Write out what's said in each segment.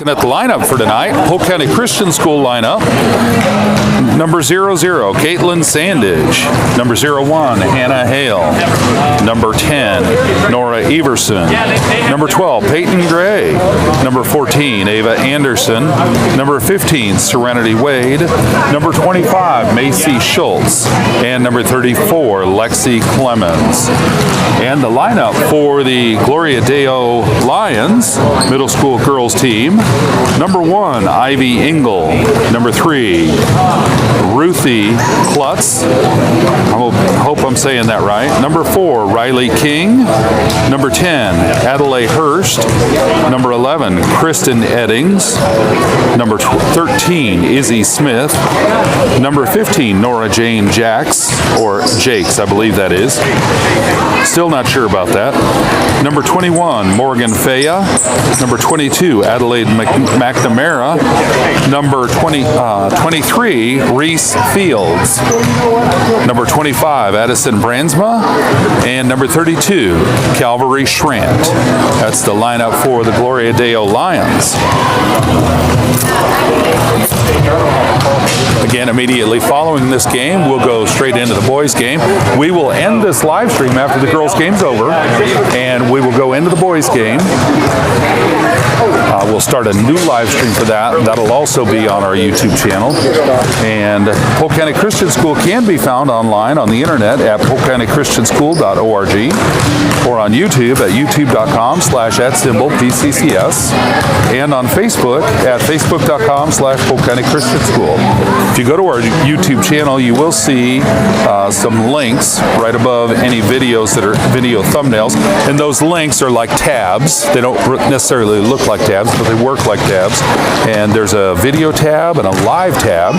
Looking at the lineup for tonight, Polk County Christian School lineup. Number 00, Caitlin Sandage. Number 01, Hannah Hale. Number 10, Nora Everson. Number 12, Peyton Gray. Number 14, Ava Anderson. Number 15, Serenity Wade. Number 25, Macy Schultz. And number 34, Lexi Clemens. And the lineup for the Gloria Deo Lions middle school girls team. Number 1, Ivy Engel. Number 3, Ruthie Klutz. I hope I'm saying that right. Number 4, Riley King. Number 10, Adelaide Hurst. Number 11, Kristen Eddings. Number 13, Izzy Smith. Number 15, Nora Jane Jacks, or Jakes, I believe that is. Still not sure about that. Number 21, Morgan Faya. Number 22, Adelaide McNamara. Number 23, Reese Fields. Number 25, Addison Bransma. And number 32, Calvary Schrant. That's the lineup for the Gloria Deo Lions. Again, immediately following this game, we'll go straight into the boys' game. We will end this live stream after the girls' game's over, and we will go into the boys' game. We'll start a new live stream for that. That'll also be on our YouTube channel. And Polk County Christian School can be found online on the internet at polkcountychristianschool.org or on YouTube at youtube.com/@PCCS and on Facebook at facebook.com/Polk County Christian School. If you go to our YouTube channel, you will see some links right above any videos that are video thumbnails, and those links are like tabs. They don't necessarily look like tabs, but they work like tabs. And there's a video tab and a live tab.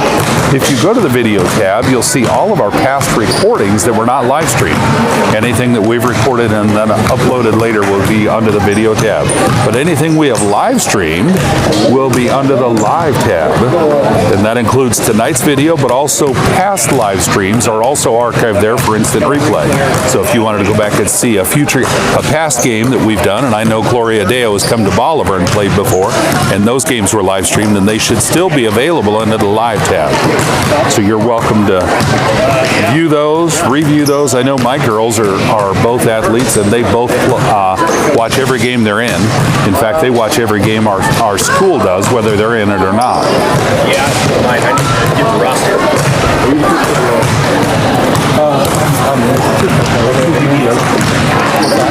If you go to the video tab, you'll see all of our past recordings that were not live streamed. Anything that we've recorded and then uploaded later will be under the video tab. But anything we have live streamed will be under the live tab. And that includes tonight's video, but also past live streams are also archived there for instant replay. So if you wanted to go back and see a past game that we've done, and I know Gloria Deo has come to Bolivar and played before, and those games were live streamed, then they should still be available under the live tab. So you're welcome to view those, review those. I know my girls are both athletes, and they both watch every game they're in. In fact, they watch every game our school does, whether they're in it or not. Yeah, I get the roster.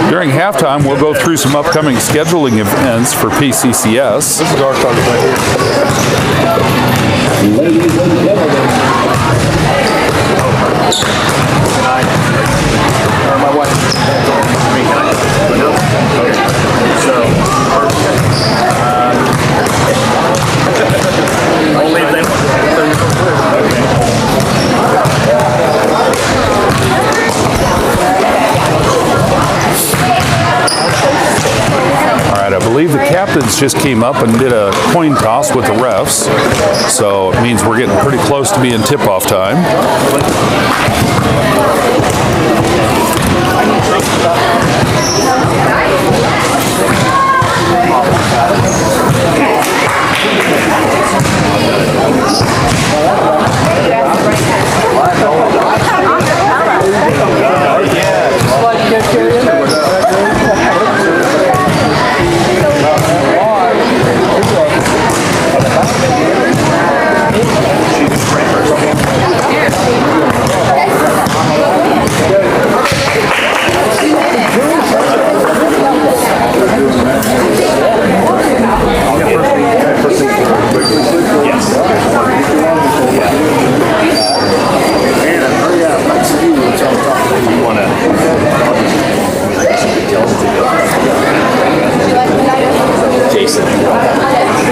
During halftime, we'll go through some upcoming scheduling events for PCCS. This is our start right here. Ladies and gentlemen. My wife. Only them. All right, I believe the captains just came up and did a coin toss with the refs, so it means we're getting pretty close to being tip-off time. Jason,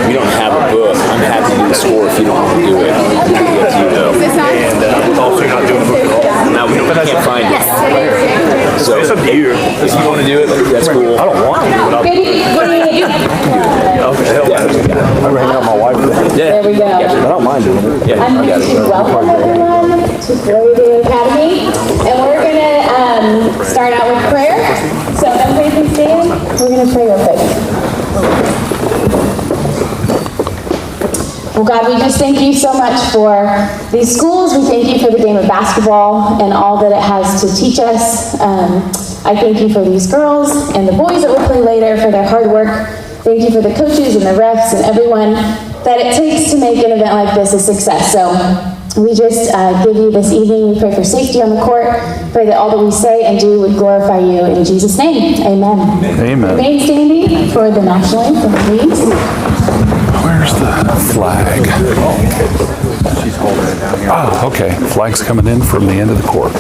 we don't have a book. I'm happy to do the score if you don't want to do it. As you know. And also not doing a book at all. Now we can't find it. So It's up to you. if you want to do it, that's cool. I don't want to, but I'll do it. Okay, hell, I'm hanging out with my wife. There we go. I don't mind doing it. Yeah, I'm here to welcome everyone to Gloria Deo Academy, and we're going to start out with prayer. So everybody can stand. We're going to pray real quick. Well, God, we just thank you so much for these schools. We thank you for the game of basketball and all that it has to teach us. I thank you for these girls and the boys that will play later for their hard work. Thank you for the coaches and the refs and everyone that it takes to make an event like this a success. So we just give you this evening. We pray for safety on the court. Pray that all that we say and do would glorify you in Jesus' name. Amen. Amen. Remain standing for the national anthem, please. Where's the flag? She's holding it down here. Oh, okay. Flag's coming in from the end of the court.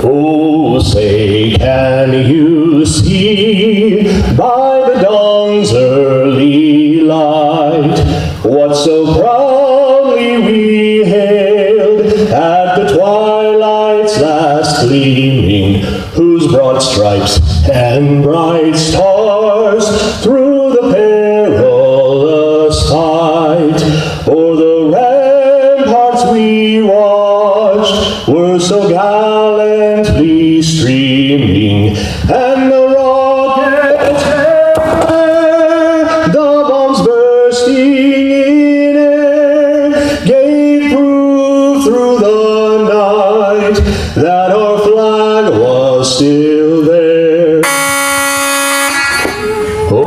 Oh, say, can you see by the dawn's early light what so proudly we hailed at the twilight's last gleaming, whose broad stripes and bright stars through the perilous fight o'er the ramparts we watched were so gallantly streaming, and the rockets the bombs bursting in air gave proof through the night that our flag was still there. Oh,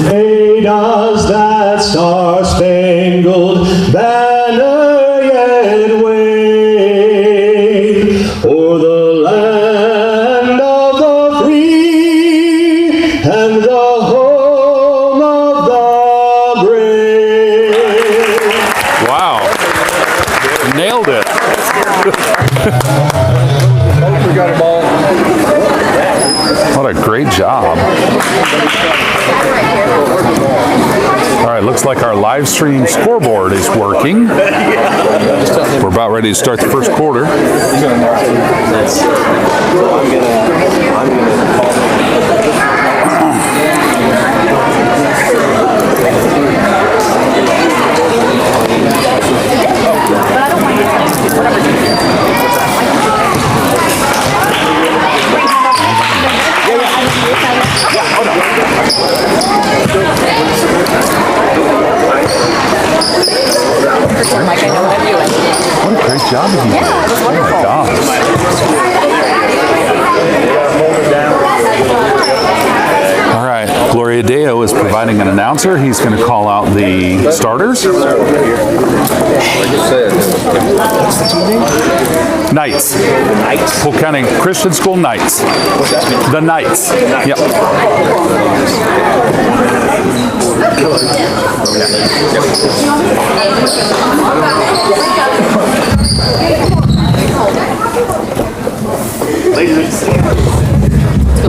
say does that star-spangled banner yet wave o'er the land of the free and the home of the brave? Wow. Nailed it. What a great job. All right, looks like our live stream scoreboard is working. We're about ready to start the first quarter. Like I know what I'm doing. What a great job you did. Yeah, it was wonderful. Oh my gosh. All right, Gloria Deo is providing an announcer. He's going to call out the starters. Knights. Polk County Christian School Knights. The Knights. Yep.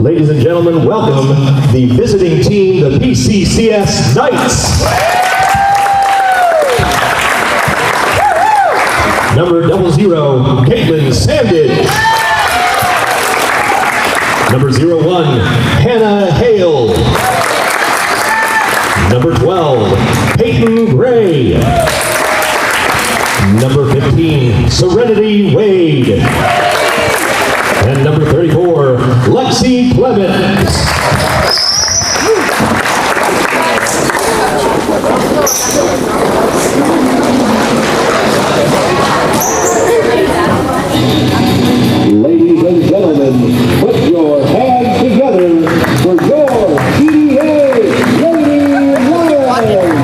Ladies and gentlemen, welcome the visiting team, the PCCS Knights. Number 00, Caitlin Sandage. Number 01, Hannah Hale. Number 12, Peyton Gray. Number 15, Serenity Wade. And number 34, Lexi Clemens. Ladies and gentlemen, put your hands together for your GDA Lady Lions.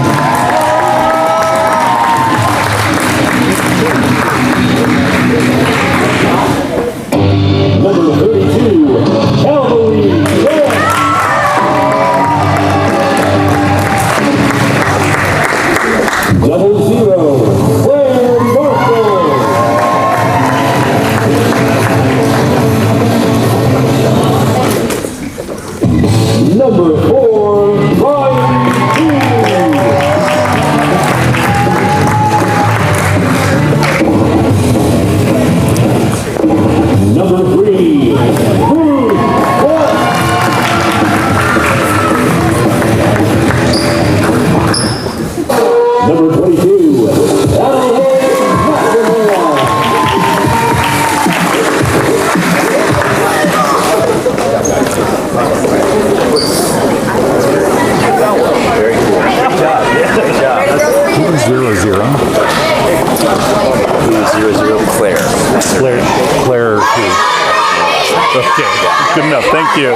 Good enough. Thank you.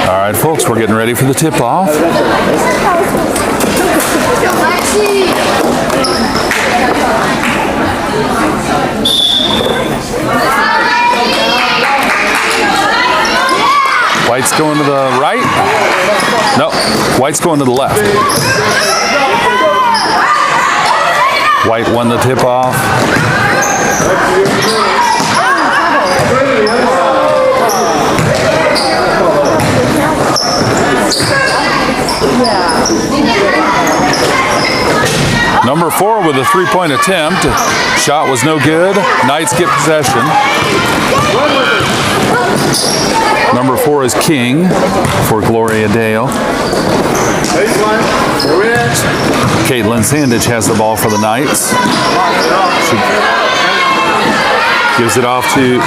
All right, folks, we're getting ready for the tip-off. White's going to the right. No, White's going to the left. White won the tip-off. Number 4 with a three-point attempt. Shot was no good. Knights get possession. Number 4 is King for Gloria Dale. Caitlin Sandage has the ball for the Knights. She gives it off to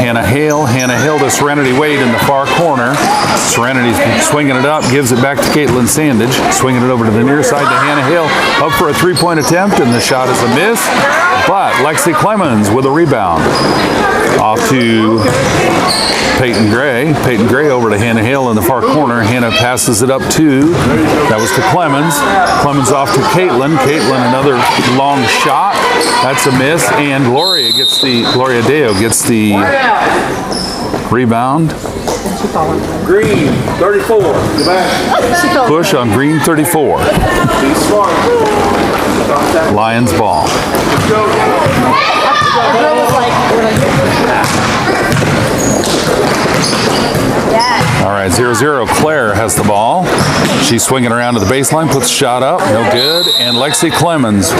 Hannah Hale. Hannah Hale to Serenity Wade in the far corner. Serenity's swinging it up, gives it back to Caitlin Sandage. Swinging it over to the near side to Hannah Hale. Up for a three-point attempt, and the shot is a miss. But Lexi Clemens with a rebound. Off to Peyton Gray. Peyton Gray over to Hannah Hale in the far corner. Hannah passes it up to, that was to Clemens. Clemens off to Caitlin. Caitlin another long shot. That's a miss. And Gloria Deo gets the rebound. Green, 34. The back. Push on Green 34. Lions ball. All right, 0-0. Claire has the ball. She's swinging around to the baseline, puts a shot up, no good. And Lexi Clemens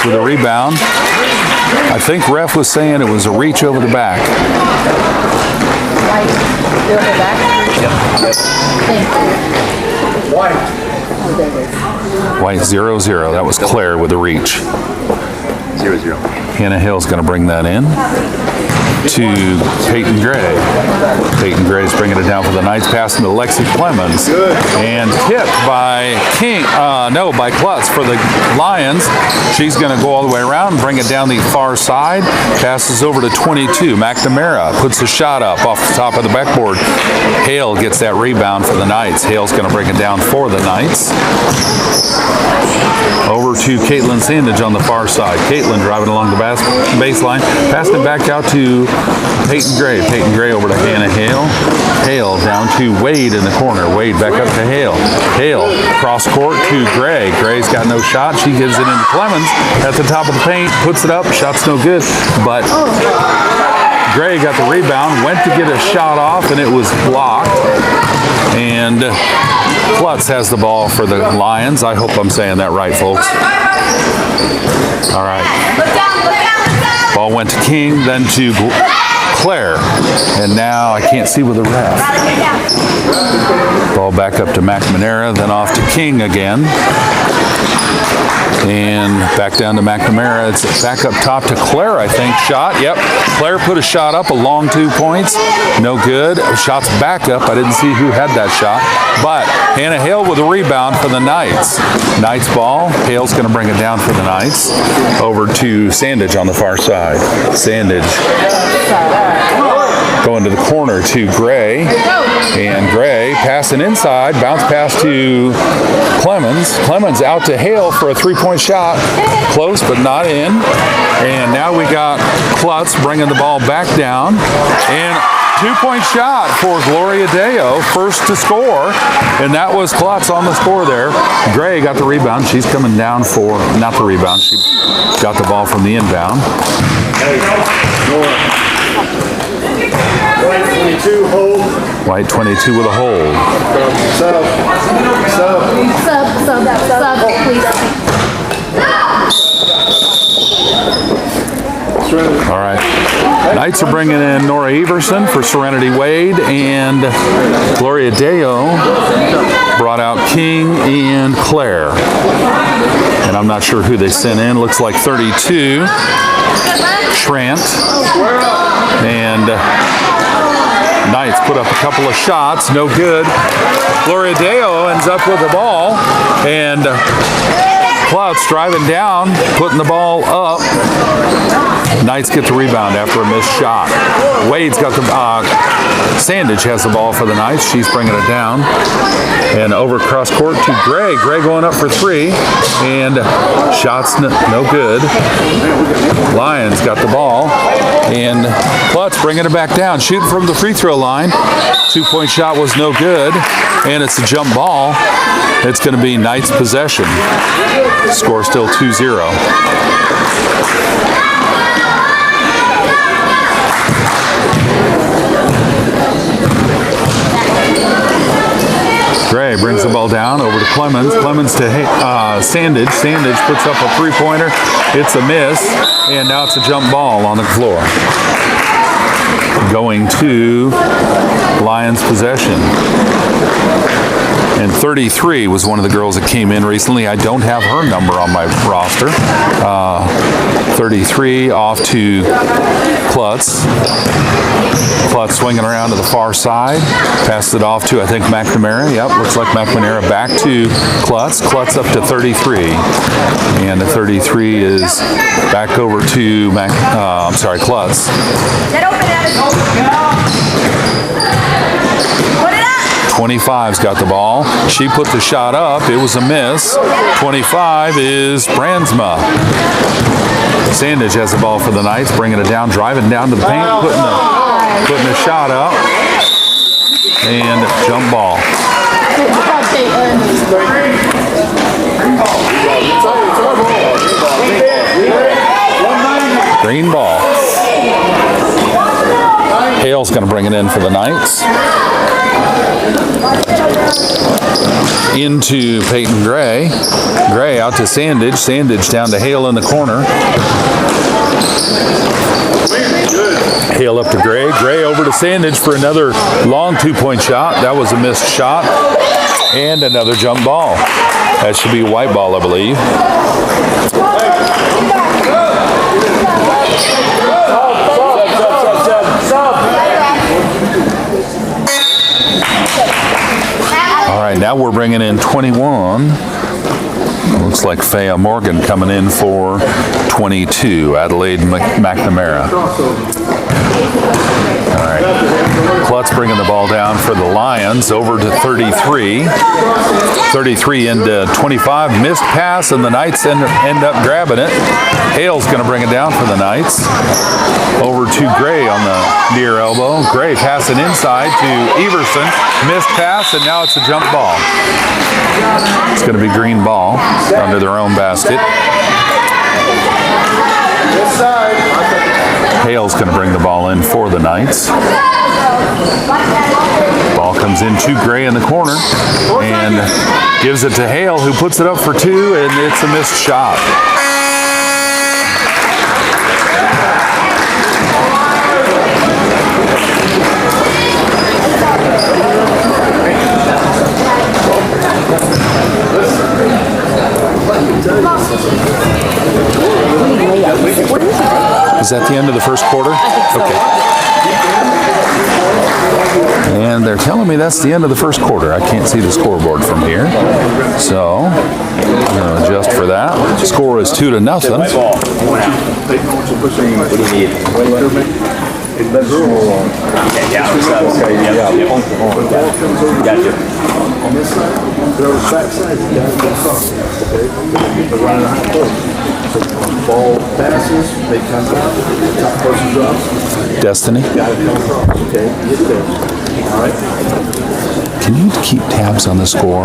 with a rebound. I think ref was saying it was a reach over the back. White 0-0. That was Claire with a reach. 0-0. Hannah Hill's going to bring that in to Peyton Gray. Peyton Gray's bringing it down for the Knights, passing to Lexi Clemens. And tipped by by Klutz for the Lions. She's going to go all the way around and bring it down the far side. Passes over to 22. McNamara puts a shot up off the top of the backboard. Hale gets that rebound for the Knights. Hale's going to bring it down for the Knights. Over to Caitlin Sandage on the far side. Caitlin driving along the baseline. Passing it back out to Peyton Gray. Peyton Gray over to Hannah Hale. Hale down to Wade in the corner. Wade back up to Hale. Hale cross court to Gray. Gray's got no shot. She gives it into Clemens at the top of the paint. Puts it up. Shot's no good. But Gray got the rebound. Went to get a shot off and it was blocked. And Klutz has the ball for the Lions. I hope I'm saying that right, folks. All right. Ball went to King, then to Claire. And now I can't see with the ref. Ball back up to McNamara, then off to King again. And back down to McNamara. It's back up top to Claire, I think. Shot. Yep. Claire put a shot up, a long 2 points. No good. Shot's back up. I didn't see who had that shot. But Hannah Hale with a rebound for the Knights. Knights ball. Hale's going to bring it down for the Knights. Over to Sandage on the far side. Sandage going to the corner to Gray. And Gray passing inside. Bounce pass to Clemens. Clemens out to Hale for a three-point shot. Close, but not in. And now we got Klutz bringing the ball back down. And two-point shot for Gloria Deo, first to score. And that was Klutz on the score there. Gray got the rebound. She's coming down for, not the rebound, she got the ball from the inbound. White 22, hold. White 22 with a hold. Sub, please. All right. Knights are bringing in Nora Everson for Serenity Wade, and Gloria Deo brought out King and Claire. And I'm not sure who they sent in. Looks like 32. Trent. And Knights put up a couple of shots, no good. Gloria Deo ends up with the ball, and Klutz driving down, putting the ball up. Knights get the rebound after a missed shot. Wade's got the, Sandage has the ball for the Knights. She's bringing it down. And over cross court to Gray. Gray going up for three. And shots no good. Lions got the ball. And Klutz bringing it back down. Shooting from the free throw line. 2-point shot was no good. And it's a jump ball. It's going to be Knights possession. Score still 2-0. Gray brings the ball down over to Clemens. Clemens to Sandage. Sandage puts up a three-pointer. It's a miss, and now it's a jump ball on the floor. Going to Lions possession. And 33 was one of the girls that came in recently. I don't have her number on my roster. 33 off to Klutz. Klutz swinging around to the far side. Passed it off to, I think, McNamara. Yep, looks like McNamara back to Klutz. Klutz up to 33. And the 33 is back over to Klutz. 25's got the ball. She put the shot up. It was a miss. 25 is Brandsma. Sandage has the ball for the Knights, bringing it down, driving down to the paint, putting the shot up, and jump ball. Green ball. Hale's going to bring it in for the Knights. Into Peyton Gray. Gray out to Sandage. Sandage down to Hale in the corner. Hale up to Gray. Gray over to Sandage for another long 2-point shot. That was a missed shot. And another jump ball. That should be a white ball, I believe. All right, now we're bringing in 21. Looks like Faya Morgan coming in for 22. Adelaide McNamara. All right. Klutz bringing the ball down for the Lions over to 33. 33 into 25. Missed pass, and the Knights end up grabbing it. Hale's going to bring it down for the Knights. Over to Gray on the near elbow. Gray passing inside to Everson. Missed pass, and now it's a jump ball. It's going to be green ball under their own basket. Hale's going to bring the ball in for the Knights. Ball comes in to Gray in the corner and gives it to Hale, who puts it up for two, and it's a missed shot. Is that the end of the first quarter? Okay. And they're telling me that's the end of the first quarter. I can't see the scoreboard from here. So, I'm going to adjust for that. Score is 2-0. Ball passes, they come out, top person drops. Destiny. Okay, get there. All right. Can you keep tabs on the score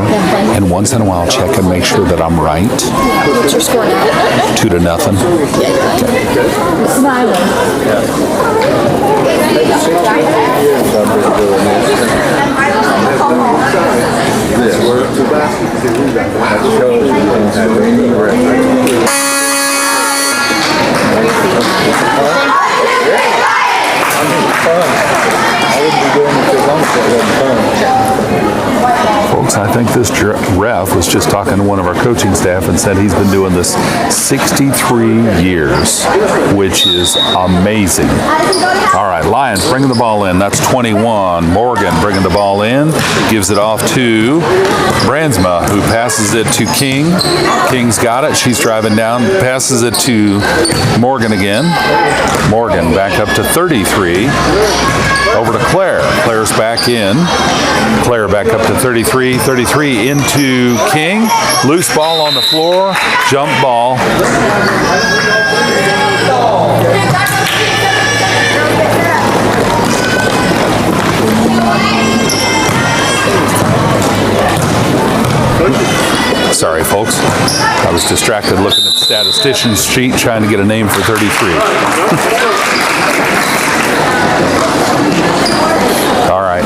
and once in a while check and make sure that I'm right? What's your score now? 2-0. Folks, I think think this ref was just talking to one of our coaching staff and said he's been doing this 63 years, which is amazing. All right, Lions bringing the ball in. That's 21. Morgan bringing the ball in, gives it off to Brandsma, who passes it to King. King's got it. She's driving down, passes it to Morgan again. Morgan back up to 33. Over to Claire. Claire's back in. Claire back up to 33. 33 into King. Loose ball on the floor. Jump ball. Sorry, folks. I was distracted looking at the statistician's sheet trying to get a name for 33. All right.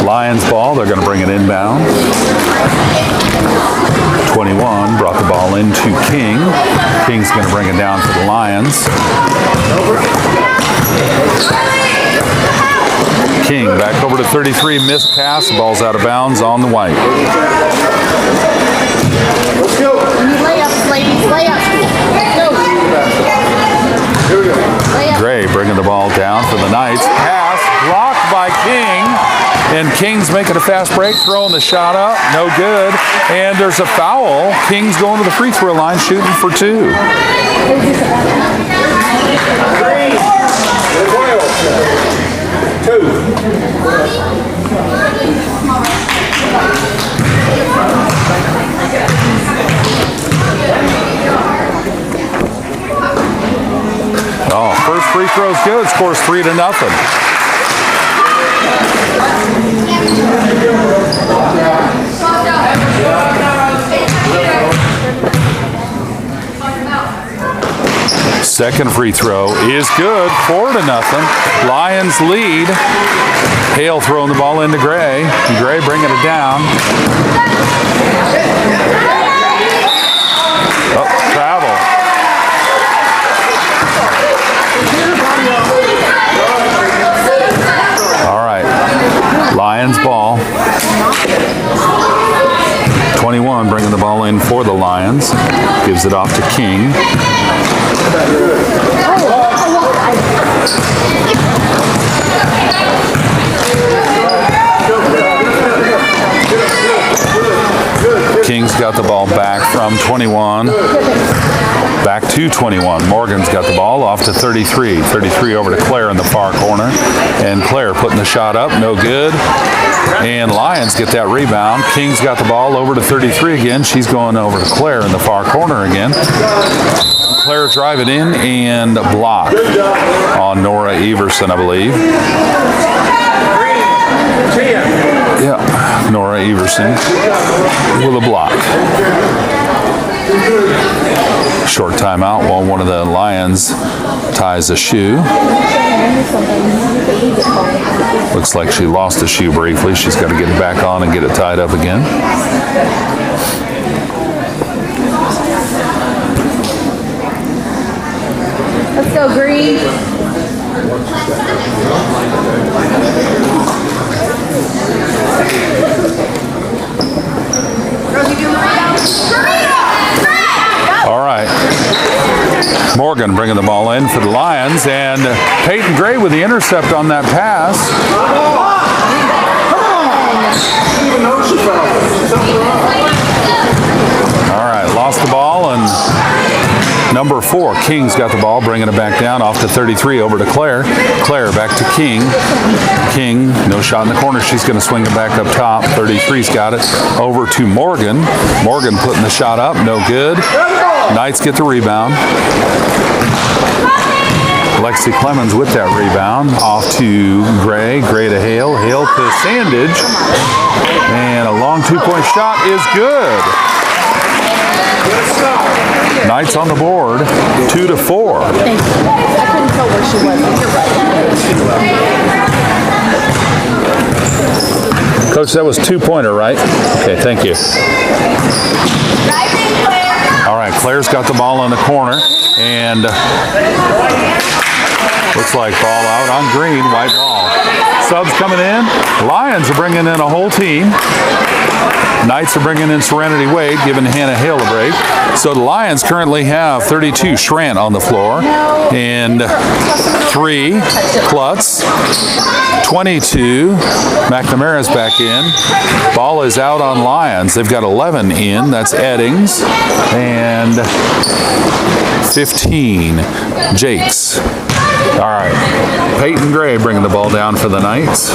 Lions ball. They're going to bring it inbound. 21 brought the ball into King. King's going to bring it down for the Lions. King back over to 33. Missed pass. Ball's out of bounds on the white. Let's go. Layups, ladies. Layups. Go. Here we go. Gray bringing the ball down for the Knights. Pass blocked by King. And King's making a fast break, throwing the shot up. No good. And there's a foul. King's going to the free throw line, shooting for 2. Oh, first free throw's good. Scores 3-0. Second free throw is good. 4-0. Lions lead. Hale throwing the ball into Gray. Gray bringing it down. Oh, travel. All right. Lions ball. 21 bringing the ball in for the Lions. Gives it off to King. King's got the ball back from 21. Back to 21. Morgan's got the ball off to 33. 33 over to Claire in the far corner. And Claire putting the shot up. No good. And Lions get that rebound. King's got the ball over to 33 again. She's going over to Claire in the far corner again. Claire driving in and block on Nora Everson, I believe. Yeah, Nora Everson with a block. Short timeout while one of the Lions ties a shoe. Looks like she lost the shoe briefly. She's got to get it back on and get it tied up again. Let's go, Green. All right. Morgan bringing the ball in for the Lions, and Peyton Gray with the intercept on that pass. All right, lost the ball, and number 4, King's got the ball, bringing it back down off to 33 over to Claire. Claire back to King. King, no shot in the corner. She's going to swing it back up top. 33's got it over to Morgan. Morgan putting the shot up, no good. Knights get the rebound. Lexi Clemens with that rebound. Off to Gray. Gray to Hale. Hale to Sandage. And a long 2-point shot is good. Knights on the board. 2-4. Thank you. I couldn't tell where she was. You're right. Coach, that was 2-pointer, right? Okay, thank you. All right, Claire's got the ball in the corner, and looks like ball out on green, white ball. Subs coming in. Lions are bringing in a whole team. Knights are bringing in Serenity Wade, giving Hannah Hale a break. So the Lions currently have 32 Schrant on the floor and 3 Klutz, 22 McNamara's back in. Ball is out on Lions. They've got 11 in. That's Eddings and 15 Jakes. All right, Peyton Gray bringing the ball down for the Knights.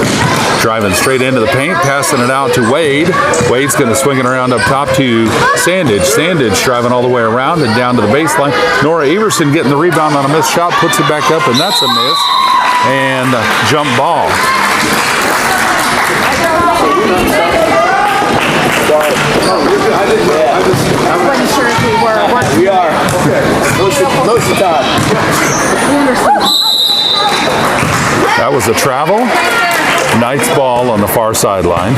Driving straight into the paint, passing it out to Wade. Wade's going to swing it around up top to Sandage. Sandage driving all the way around and down to the baseline. Nora Everson getting the rebound on a missed shot, puts it back up, and that's a miss. And jump ball. I wasn't sure if we were. We are. Most of the time. That was a travel. Knights ball on the far sideline.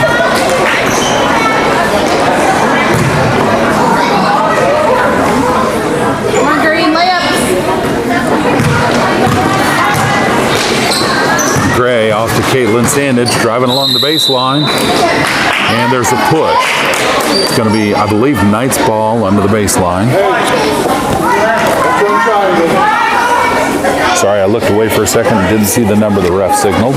Come on, Green, layups. Gray off to Caitlin Sandage, driving along the baseline. And there's a push. It's going to be, I believe, Knights ball under the baseline. Sorry, I looked away for a second and didn't see the number the ref signaled.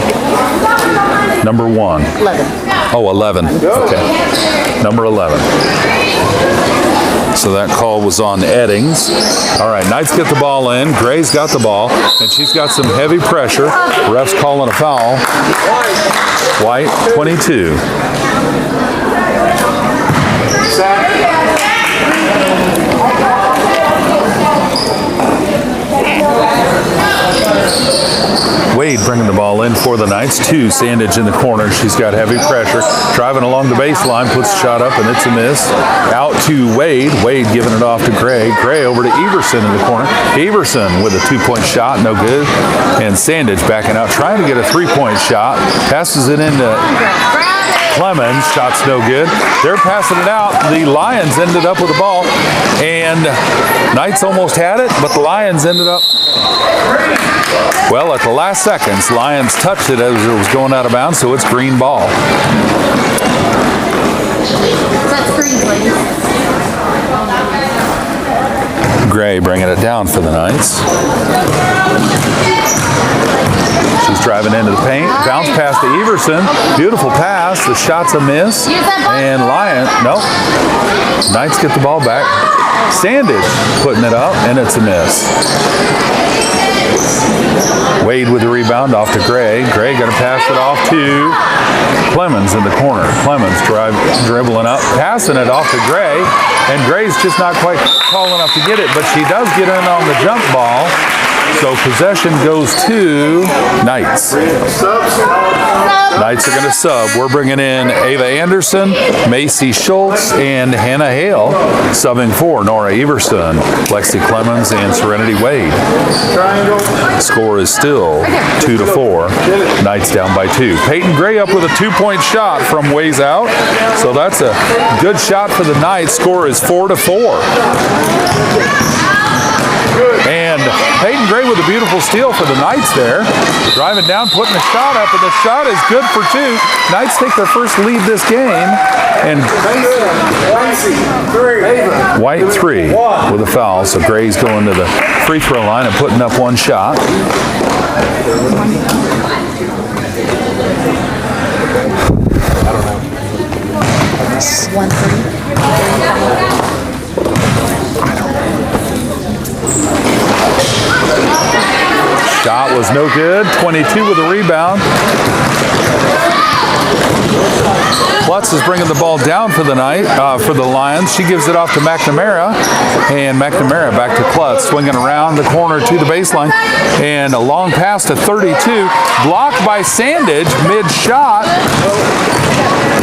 Number 1. 11. Oh, 11. Okay. Number 11. So that call was on Eddings. All right, Knights get the ball in. Gray's got the ball, and she's got some heavy pressure. Ref's calling a foul. White, 22. Wade bringing the ball in for the Knights. 2, Sandage in the corner. She's got heavy pressure. Driving along the baseline, puts a shot up, and it's a miss. Out to Wade. Wade giving it off to Gray. Gray over to Everson in the corner. Everson with a 2-point shot, no good. And Sandage backing out, trying to get a 3-point shot. Passes it into Clemens. Shot's no good. They're passing it out. The Lions ended up with the ball. And Knights almost had it, but the Lions ended up... Well, at the last seconds, Lions touched it as it was going out of bounds, so it's green ball. That's green, please. Gray bringing it down for the Knights. She's driving into the paint. Bounce pass to Everson. Beautiful pass. The shot's a miss. And Lions, no. Knights get the ball back. Sandage putting it up, and it's a miss. Wade with the rebound off to Gray. Gray going to pass it off to Clemens in the corner. Clemens dribbling up, passing it off to Gray, and Gray's just not quite tall enough to get it, but she does get in on the jump ball. So possession goes to Knights. Knights are going to sub. We're bringing in Ava Anderson, Macy Schultz, and Hannah Hale. Subbing for Nora Everson, Lexi Clemens, and Serenity Wade. Score is still 2-4. Knights down by 2. Peyton Gray up with a 2-point shot from ways out. So that's a good shot for the Knights. Score is 4-4. And Peyton Gray with a beautiful steal for the Knights there. Driving down, putting a shot up, and the shot is good for 2. Knights take their first lead this game. And White 3 with a foul. So Gray's going to the free throw line and putting up 1 shot. I don't know. 1-3. Shot was no good. 22 with a rebound. Klutz is bringing the ball down for the Lions. She gives it off to McNamara, and McNamara back to Klutz, swinging around the corner to the baseline, and a long pass to 32, blocked by Sandage mid-shot.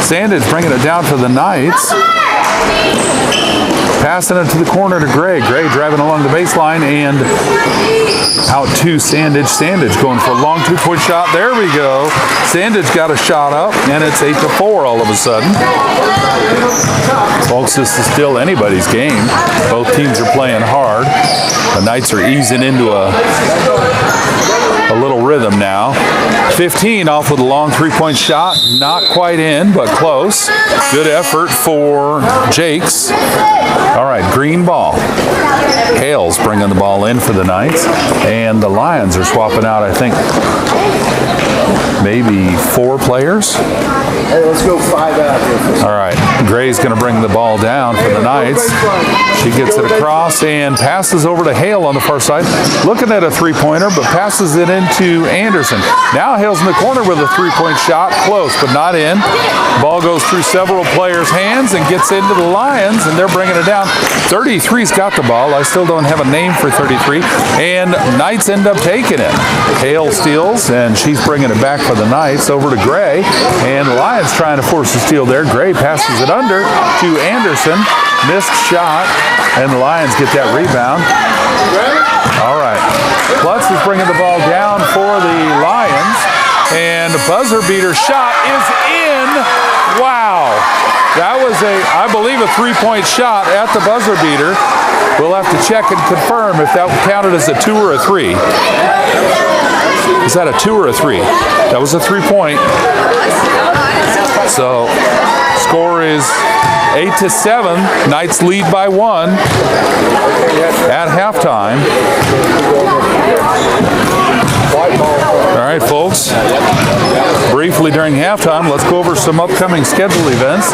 Sandage bringing it down for the Knights. Passing it to the corner to Gray. Gray driving along the baseline and out to Sandage. Sandage going for a long 2-point shot. There we go. Sandage got a shot up, and it's 8-4 all of a sudden. Folks, this is still anybody's game. Both teams are playing hard. The Knights are easing into a a little rhythm now. 15 off with a long three-point shot. Not quite in, but close. Good effort for Jakes. All right, green ball. Hale's bringing the ball in for the Knights. And the Lions are swapping out, I think, maybe 4 players. Hey, let's go 5 out here. All right, Gray's going to bring the ball down for the Knights. She gets it across and passes over to Hale on the far side. Looking at a three-pointer, but passes it into Anderson. Now Hale's in the corner with a three-point shot. Close, but not in. Ball goes through several players' hands and gets into the Lions, and they're bringing it down. 33's got the ball. I still don't have a name for 33. And Knights end up taking it. Hale steals, and she's bringing it back for the Knights over to Gray. And the Lions trying to force a steal there. Gray passes it under to Anderson. Missed shot, and the Lions get that rebound. All right. Klutz is bringing the ball down for the Lions, and the buzzer beater shot is in. Wow. That was I believe, a three-point shot at the buzzer beater. We'll have to check and confirm if that counted as a 2 or a 3. Is that a 2 or a 3? That was a 3-point. So, score is 8-7. Knights lead by 1 at halftime. All right, folks. Briefly during halftime, let's go over some upcoming schedule events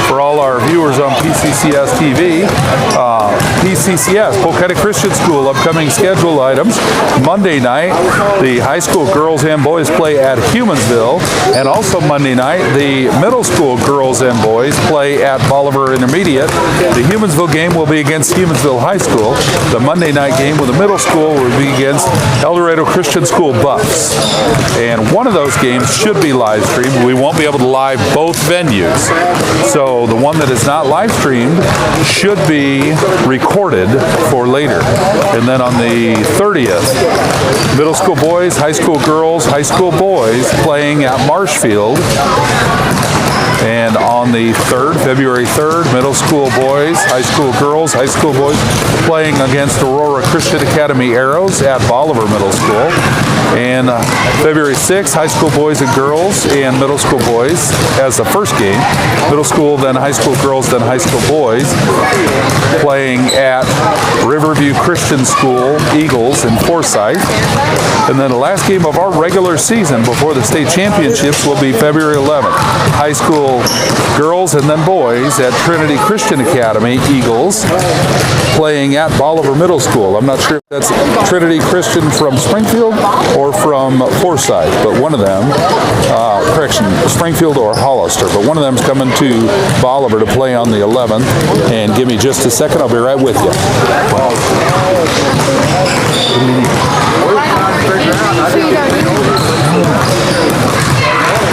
for all our viewers on PCCS TV. PCCS, Polk County Christian School, upcoming schedule items. Monday night, the high school girls and boys play at Humansville. And also Monday night, the middle school girls and boys play at Bolivar Intermediate. The Humansville game will be against Humansville High School. The Monday night game with the middle school will be against El Dorado Christian School Buffs. And one of those games should be live streamed. We won't be able to live both venues. So the one that is not live streamed should be recorded for later. And then on the 30th, middle school boys, high school girls, high school boys playing at Marshfield. And on the 3rd, February 3rd, middle school boys, high school girls, high school boys playing against Aurora Christian Academy Arrows at Bolivar Middle School. And February 6th, high school boys and girls and middle school boys as the first game. Middle school, then high school girls, then high school boys playing at Riverview Christian School Eagles in Forsyth. And then the last game of our regular season before the state championships will be February 11th. High school girls and then boys at Trinity Christian Academy Eagles playing at Bolivar Middle School. I'm not sure if that's Trinity Christian from Springfield or from Forsyth, but one of them, Springfield or Hollister, but one of them is coming to Bolivar to play on the 11th. And give me just a second, I'll be right with you.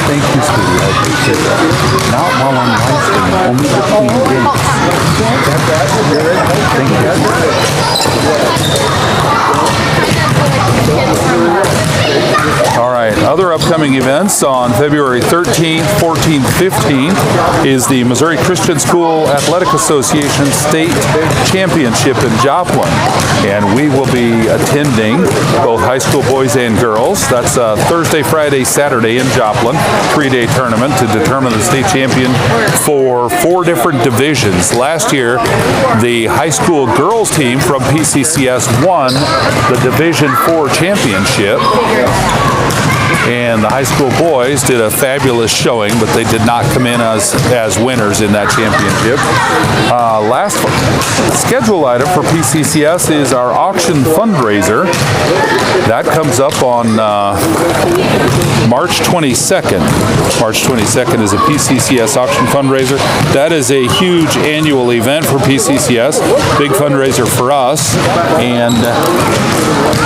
Thank you, sweetie. I appreciate that. Not while I'm live streaming, only between games. Thank you. All right, other upcoming events on February 13th, 14th, 15th is the Missouri Christian School Athletic Association State Championship in Joplin. And we will be attending both high school boys and girls. That's Thursday, Friday, Saturday in Joplin. 3-day tournament to determine the state champion for 4 different divisions. Last year, the high school girls team from PCCS won the Division 4 championship. And the high school boys did a fabulous showing, but they did not come in as winners in that championship. Last schedule item for PCCS is our auction fundraiser. That comes up on March 22nd. March 22nd is a PCCS auction fundraiser. That is a huge annual event for PCCS, big fundraiser for us. And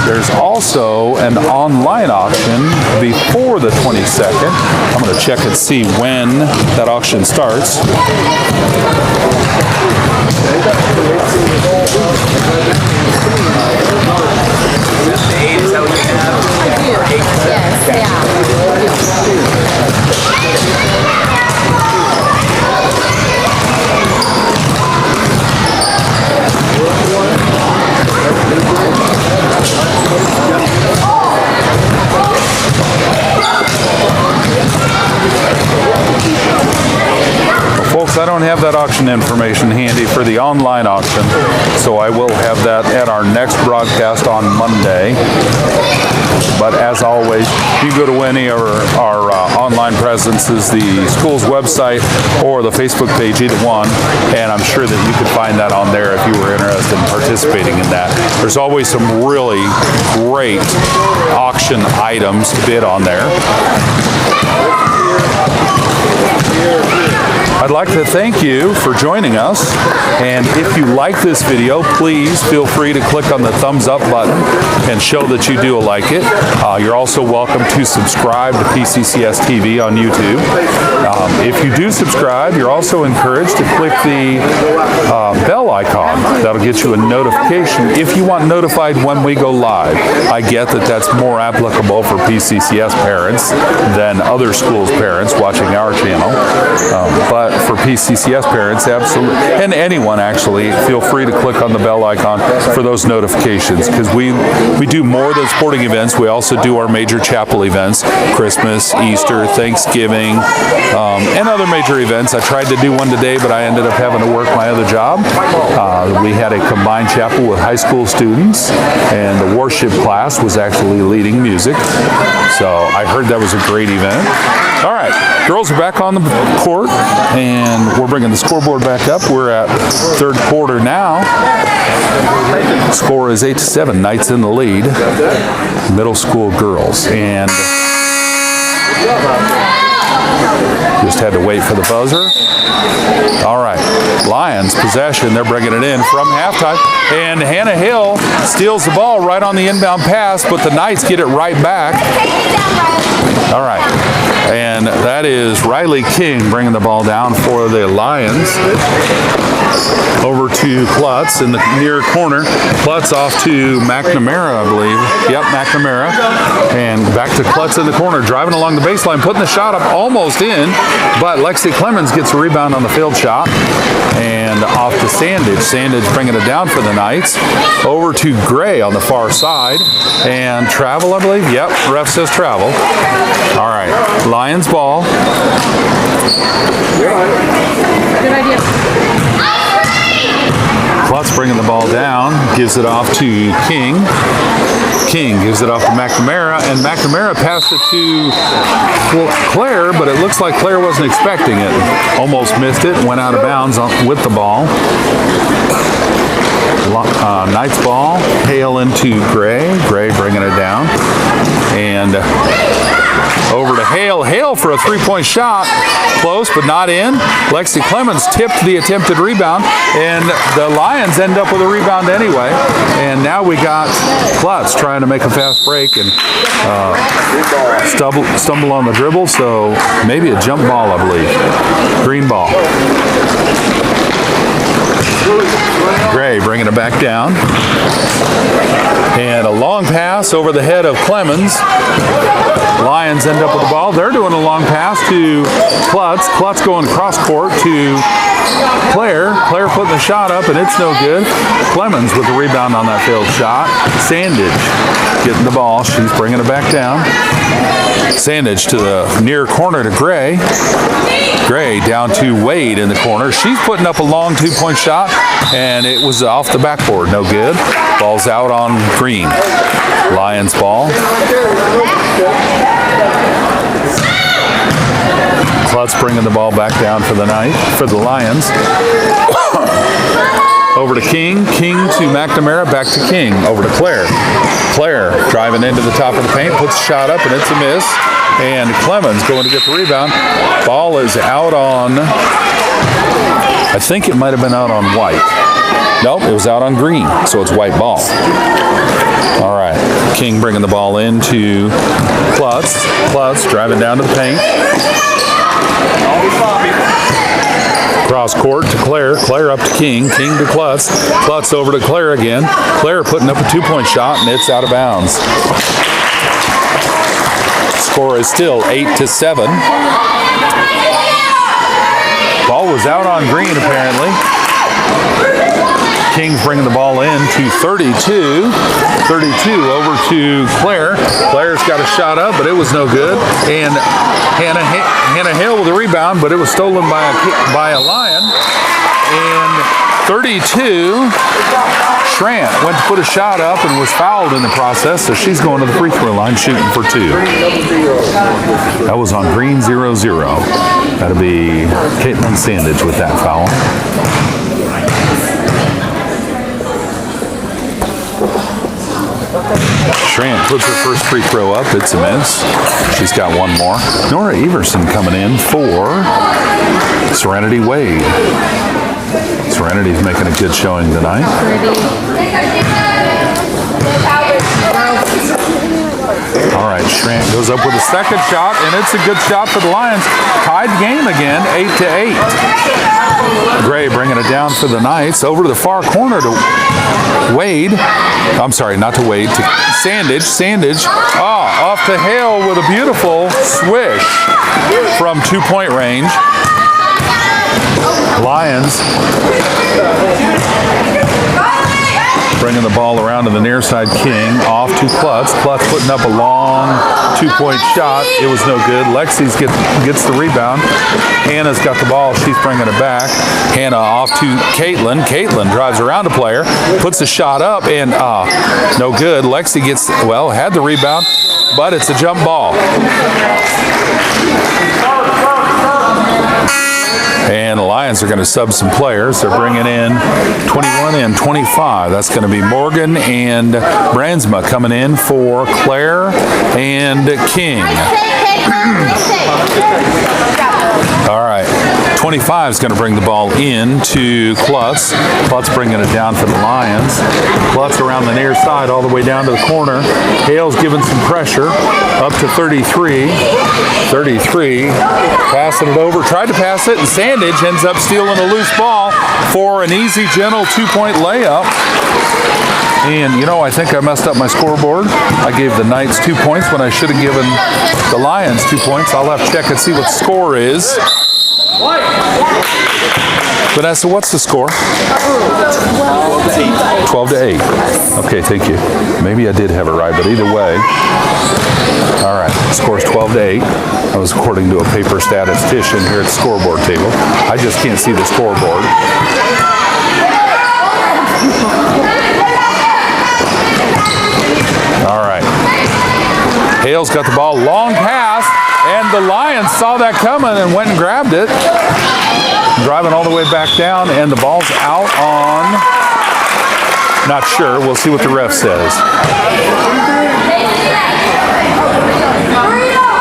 there's also an online auction before the 22nd. I'm going to check and see when that auction starts. I don't have that auction information handy for the online auction, so I will have that at our next broadcast on Monday. But as always, you go to any of our online presences, the school's website or the Facebook page, either one, and I'm sure that you could find that on there if you were interested in participating in that. There's always some really great auction items to bid on there. I'd like to thank you for joining us, and if you like this video, please feel free to click on the thumbs up button and show that you do like it. You're also welcome to subscribe to PCCS TV on YouTube. If you do subscribe, you're also encouraged to click the bell icon. That'll get you a notification if you want notified when we go live. I get that that's more applicable for PCCS parents than other schools' parents watching our channel, but for PCCS parents, absolutely, and anyone actually, feel free to click on the bell icon for those notifications, because we do more than sporting events. We also do our major chapel events, Christmas, Easter, Thanksgiving, and other major events. I tried to do one today, but I ended up having to work my other job. We had a combined chapel with high school students, and the worship class was actually leading music, so I heard that was a great event. All right, girls are back on the court, and we're bringing the scoreboard back up. We're at third quarter now. Score is 8-7. Knights in the lead. Middle school girls, and just had to wait for the buzzer. All right, Lions possession. They're bringing it in from halftime, and Hannah Hill steals the ball right on the inbound pass, but the Knights get it right back. All right, and that is Riley King bringing the ball down for the Lions. Over to Klutz in the near corner. Klutz off to McNamara, I believe. Yep, McNamara. And back to Klutz in the corner, driving along the baseline, putting the shot up almost in, but Lexi Clemens gets a rebound on the field shot. And off to Sandage. Sandage bringing it down for the Knights. Over to Gray on the far side. And travel, I believe. Yep, ref says travel. All right, Lions ball. Good idea. Klutz bringing the ball down, gives it off to King. King gives it off to McNamara, and McNamara passed it to Claire, but it looks like Claire wasn't expecting it. Almost missed it, went out of bounds with the ball. Knights ball, Hale into Gray. Gray bringing it down. And over to Hale. Hale for a three-point shot. Close, but not in. Lexi Clemens tipped the attempted rebound, and the Lions end up with a rebound anyway. And now we got Klutz trying to make a fast break and stumble on the dribble, so maybe a jump ball, I believe. Green ball. Gray bringing it back down. And a long pass over the head of Clemens. Lions end up with the ball. They're doing a long pass to Klutz. Klutz going cross court to Claire. Claire putting the shot up, and it's no good. Clemens with the rebound on that failed shot. Sandage getting the ball. She's bringing it back down. Sandage to the near corner to Gray. Gray down to Wade in the corner. She's putting up a long two-point shot, and it was off the backboard. No good. Ball's out on Green. Lions ball. Klutz bringing the ball back down for the Lions. Over to King. King to McNamara. Back to King. Over to Claire. Claire driving into the top of the paint. Puts a shot up, and it's a miss. And Clemens going to get the rebound. Ball is out on, I think it might have been out on white. Nope, it was out on green, so it's white ball. All right, King bringing the ball into Klutz. Klutz driving down to the paint. Cross court to Claire. Claire up to King. King to Klutz. Klutz over to Claire again. Claire putting up a two-point shot, and it's out of bounds. Score is still 8-7. Ball was out on green, apparently. King's bringing the ball in to 32. 32 over to Claire. Claire's got a shot up, but it was no good. And Hannah Hale with the rebound, but it was stolen by a Lion. And 32, Schrant went to put a shot up and was fouled in the process, so she's going to the free throw line shooting for 2. That was on green 0-0. That'll be Caitlin Sandage with that foul. Schrant puts her first free throw up. It's a miss. She's got one more. Nora Everson coming in for Serenity Wade. Serenity's making a good showing tonight. All right, Schrant goes up with a second shot, and it's a good shot for the Lions. Tied game again, 8-8. Gray bringing it down for the Knights. Over to the far corner to Wade. I'm sorry, not to Wade, to Sandage. Sandage, off to Hale with a beautiful swish from 2-point range. Lions bringing the ball around to the near side. King off to Klutz. Klutz putting up a long 2-point shot. It was no good. Lexi's gets the rebound. Hannah's got the ball. She's bringing it back. Hannah off to Caitlin. Caitlin drives around a player, puts a shot up, and no good. Lexi had the rebound, but it's a jump ball. And the Lions are going to sub some players. They're bringing in 21 and 25. That's going to be Morgan and Bransma coming in for Claire and King. All right. 25 is going to bring the ball in to Klutz. Klutz bringing it down for the Lions. Klutz around the near side all the way down to the corner. Hale's giving some pressure up to 33. 33, passing it over. Tried to pass it, and Sandage ends up stealing a loose ball for an easy, gentle 2-point layup. And, I think I messed up my scoreboard. I gave the Knights 2 points when I should have given the Lions 2 points. I'll have to check and see what the score is. Vanessa, what's the score? 12-8. Okay, thank you. Maybe I did have it right, but either way. All right, score's 12-8. I was according to a paper statistician here at the scoreboard table. I just can't see the scoreboard. All right. Hale's got the ball, long pass, and the Lions saw that coming and went and grabbed it. Driving all the way back down, and the ball's out on, not sure. We'll see what the ref says.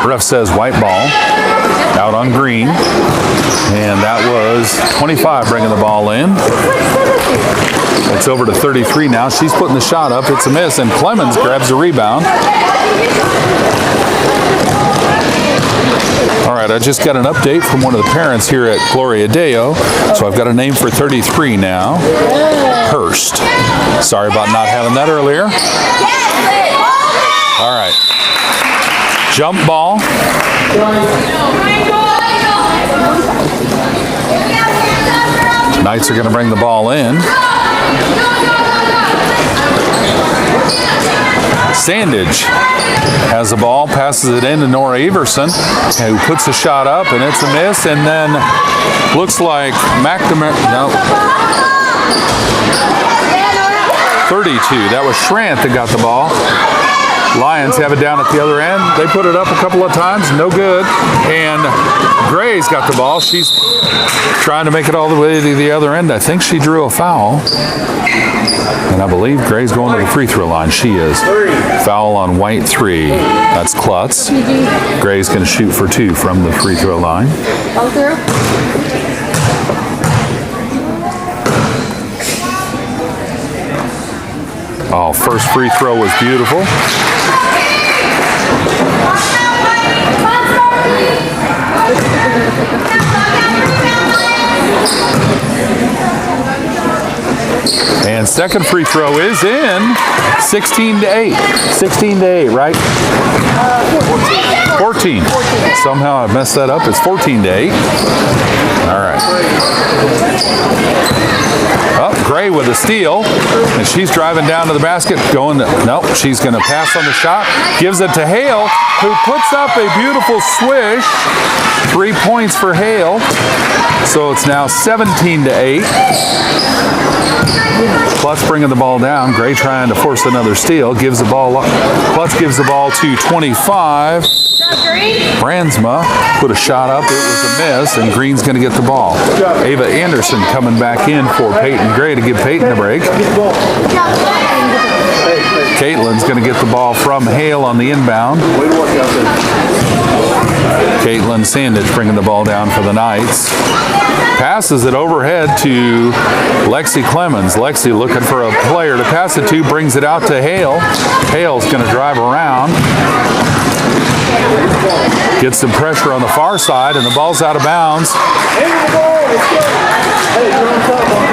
Ref says white ball, out on green, and that was 25 bringing the ball in. It's over to 33 now. She's putting the shot up. It's a miss, and Clemens grabs the rebound. All right, I just got an update from one of the parents here at Gloria Deo, so I've got a name for 33 now. Hurst. Sorry about not having that earlier. All right. Jump ball. Knights are going to bring the ball in. Sandage has the ball, passes it in to Nora Everson, who puts the shot up, and it's a miss. And then looks like McNamara. No. 32. That was Schrant that got the ball. Lions have it down at the other end. They put it up a couple of times, no good. And Gray's got the ball. She's trying to make it all the way to the other end. I think she drew a foul. And I believe Gray's going to the free throw line. She is. Foul on white 3. That's Klutz. Gray's going to shoot for 2 from the free throw line. All through? Oh, first free throw was beautiful. And And second free throw is in. 16-8. 16-8, right? 14. Somehow I messed that up. It's 14-8. All right. Oh, Gray with a steal. And she's driving down to the basket. Nope, she's going to pass on the shot. Gives it to Hale, who puts up a beautiful swish. 3 points for Hale. So it's now 17-8. Klutz bringing the ball down. Gray trying to force another steal. Gives the ball up. Klutz gives the ball to 25. Brandsma put a shot up. It was a miss, and Green's going to get the ball. Ava Anderson coming back in for Peyton Gray to give Peyton a break. Caitlin's going to get the ball from Hale on the inbound. Caitlin Sandage bringing the ball down for the Knights. Passes it overhead to Lexi Clemens. Lexi looking for a player to pass it to, brings it out to Hale. Hale's going to drive around. Gets some pressure on the far side, and the ball's out of bounds.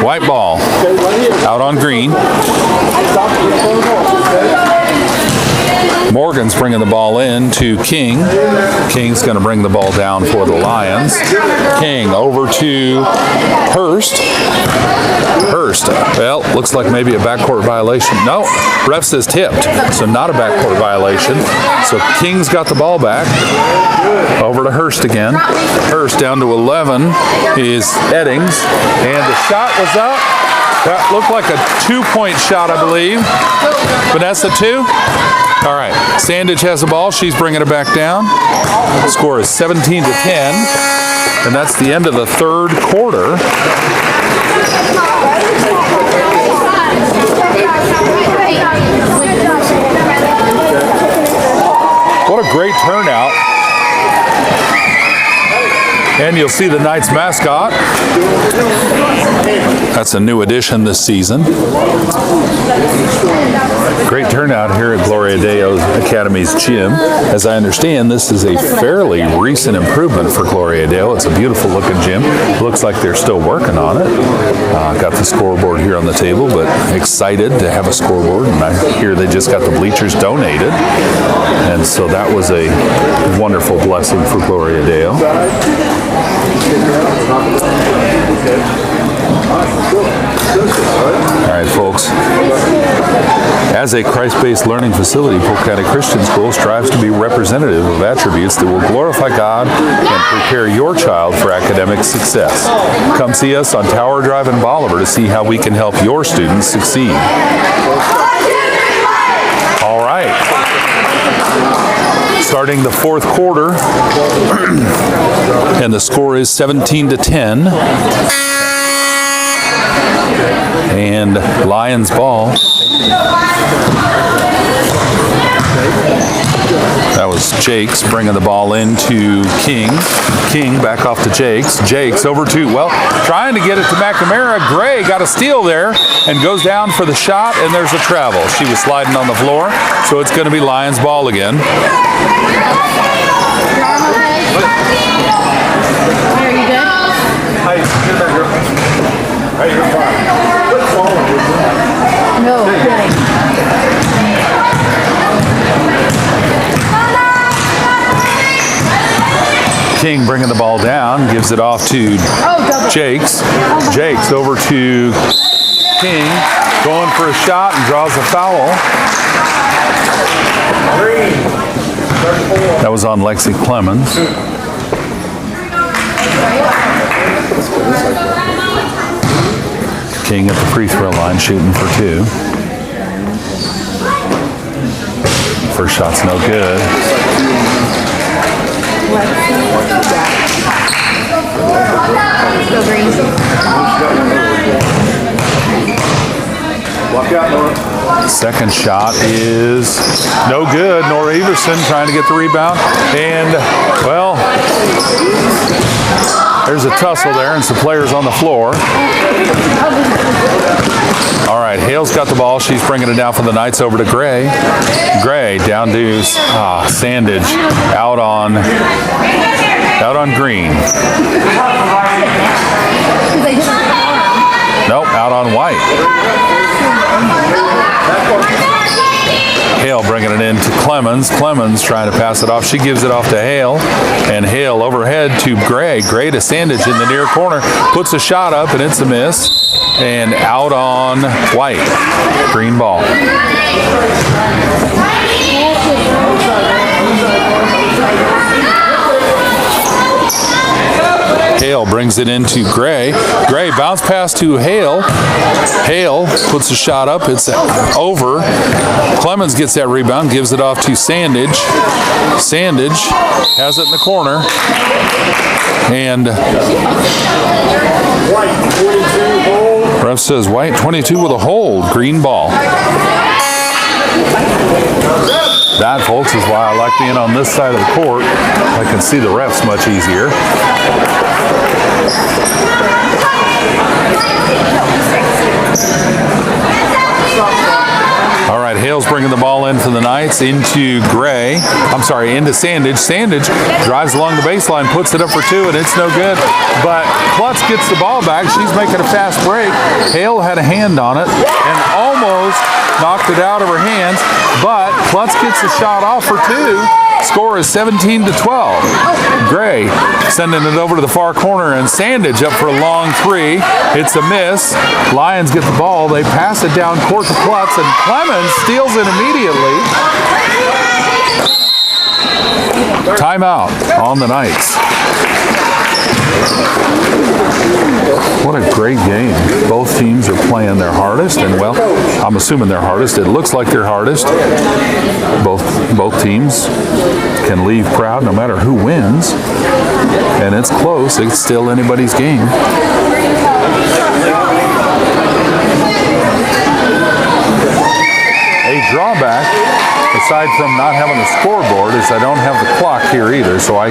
White ball out on Green. Morgan's bringing the ball in to King. King's going to bring the ball down for the Lions. King over to Hurst. Hurst, well, looks like maybe a backcourt violation. No, ref says tipped, so not a backcourt violation. So King's got the ball back. Over to Hurst again. Hurst down to 11 is Eddings, and the shot was up. That looked like a 2-point shot, I believe. Vanessa, 2? All right, Sandage has the ball. She's bringing it back down. The score is 17-10, and that's the end of the third quarter. What a great turnout. And you'll see the Knights mascot. That's a new addition this season. Great turnout here at Gloria Deo Academy's gym. As I understand, this is a fairly recent improvement for Gloria Deo. It's a beautiful looking gym. Looks like they're still working on it. Got the scoreboard here on the table, but excited to have a scoreboard. And I hear they just got the bleachers donated. And so that was a wonderful blessing for Gloria Deo. All right, folks. As a Christ-based learning facility, Polk County Christian School strives to be representative of attributes that will glorify God and prepare your child for academic success. Come see us on Tower Drive in Bolivar to see how we can help your students succeed. All right. Starting the fourth quarter, and the score is 17-10. And Lions ball. That was Jakes bringing the ball into King. King back off to Jakes. Jakes over to, trying to get it to McNamara. Gray got a steal there and goes down for the shot, and there's a travel. She was sliding on the floor, so it's going to be Lions ball again. Are you good? Hey, you're fine. No kidding. King bringing the ball down, gives it off to Jakes. Jakes over to King, going for a shot and draws a foul. That was on Lexi Clemens. King at the free throw line, shooting for 2. First shot's no good. Go Green. Walk out, Nora. Second shot is no good. Nora Everson trying to get the rebound. And, there's a tussle there and some players on the floor. All right, Hale's got the ball. She's bringing it down for the Knights over to Gray. Gray down to Sandage out on Green. Nope, out on White. Hale bringing it in to Clemens. Clemens trying to pass it off. She gives it off to Hale. And Hale overhead to Gray. Gray to Sandage in the near corner. Puts a shot up, and it's a miss. And out on White. Green ball. Hale brings it into Gray. Gray bounce pass to Hale. Hale puts a shot up. It's over. Clemens gets that rebound, gives it off to Sandage. Sandage has it in the corner. And ref says White 22 with a hold. Green ball. That, folks, is why I like being on this side of the court. I can see the refs much easier. All right, Hale's bringing the ball in for the Knights into Gray. I'm sorry, into Sandage. Sandage drives along the baseline, puts it up for two, and it's no good. But Klutz gets the ball back. She's making a fast break. Hale had a hand on it and almost knocked it out of her hands, but Klutz gets the shot off for two. Score is 17-12. Gray sending it over to the far corner, and Sandage up for a long three. It's a miss. Lions get the ball. They pass it down court to Klutz, and Clemens steals it immediately. Timeout on the Knights. What a great game. Both teams are playing their hardest, and well, I'm assuming their hardest. It looks like their hardest. Both teams can leave proud no matter who wins. And it's close. It's still anybody's game. A drawback, aside from not having a scoreboard, is I don't have the clock here either, so I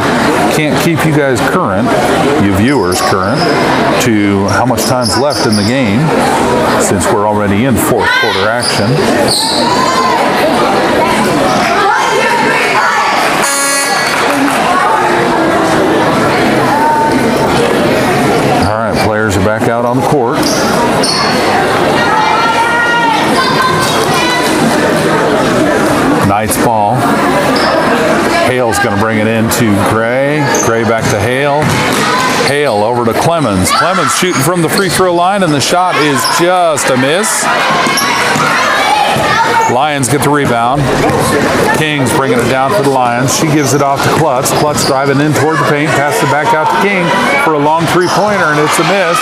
can't keep you guys current, you viewers current, to how much time's left in the game, since we're already in fourth quarter action. All right, players are back out on the court. Knights ball. Hale's going to bring it into Gray. Gray back to Hale. Hale over to Clemens. Clemens shooting from the free throw line, and the shot is just a miss. Lions get the rebound. King's bringing it down for the Lions. She gives it off to Klutz. Klutz driving in toward the paint. Passes it back out to King for a long three-pointer, and it's a miss.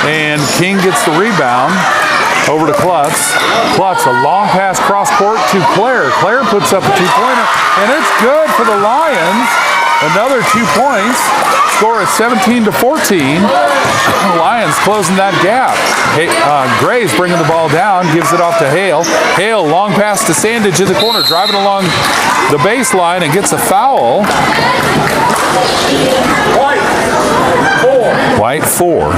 And King gets the rebound. Over to Klutz. Klutz, a long pass cross court to Claire. Claire puts up a two-pointer, and it's good for the Lions. Another 2 points. Score is 17-14. Lions closing that gap. Gray's bringing the ball down, gives it off to Hale. Hale, long pass to Sandage in the corner, driving along the baseline and gets a foul. White 4.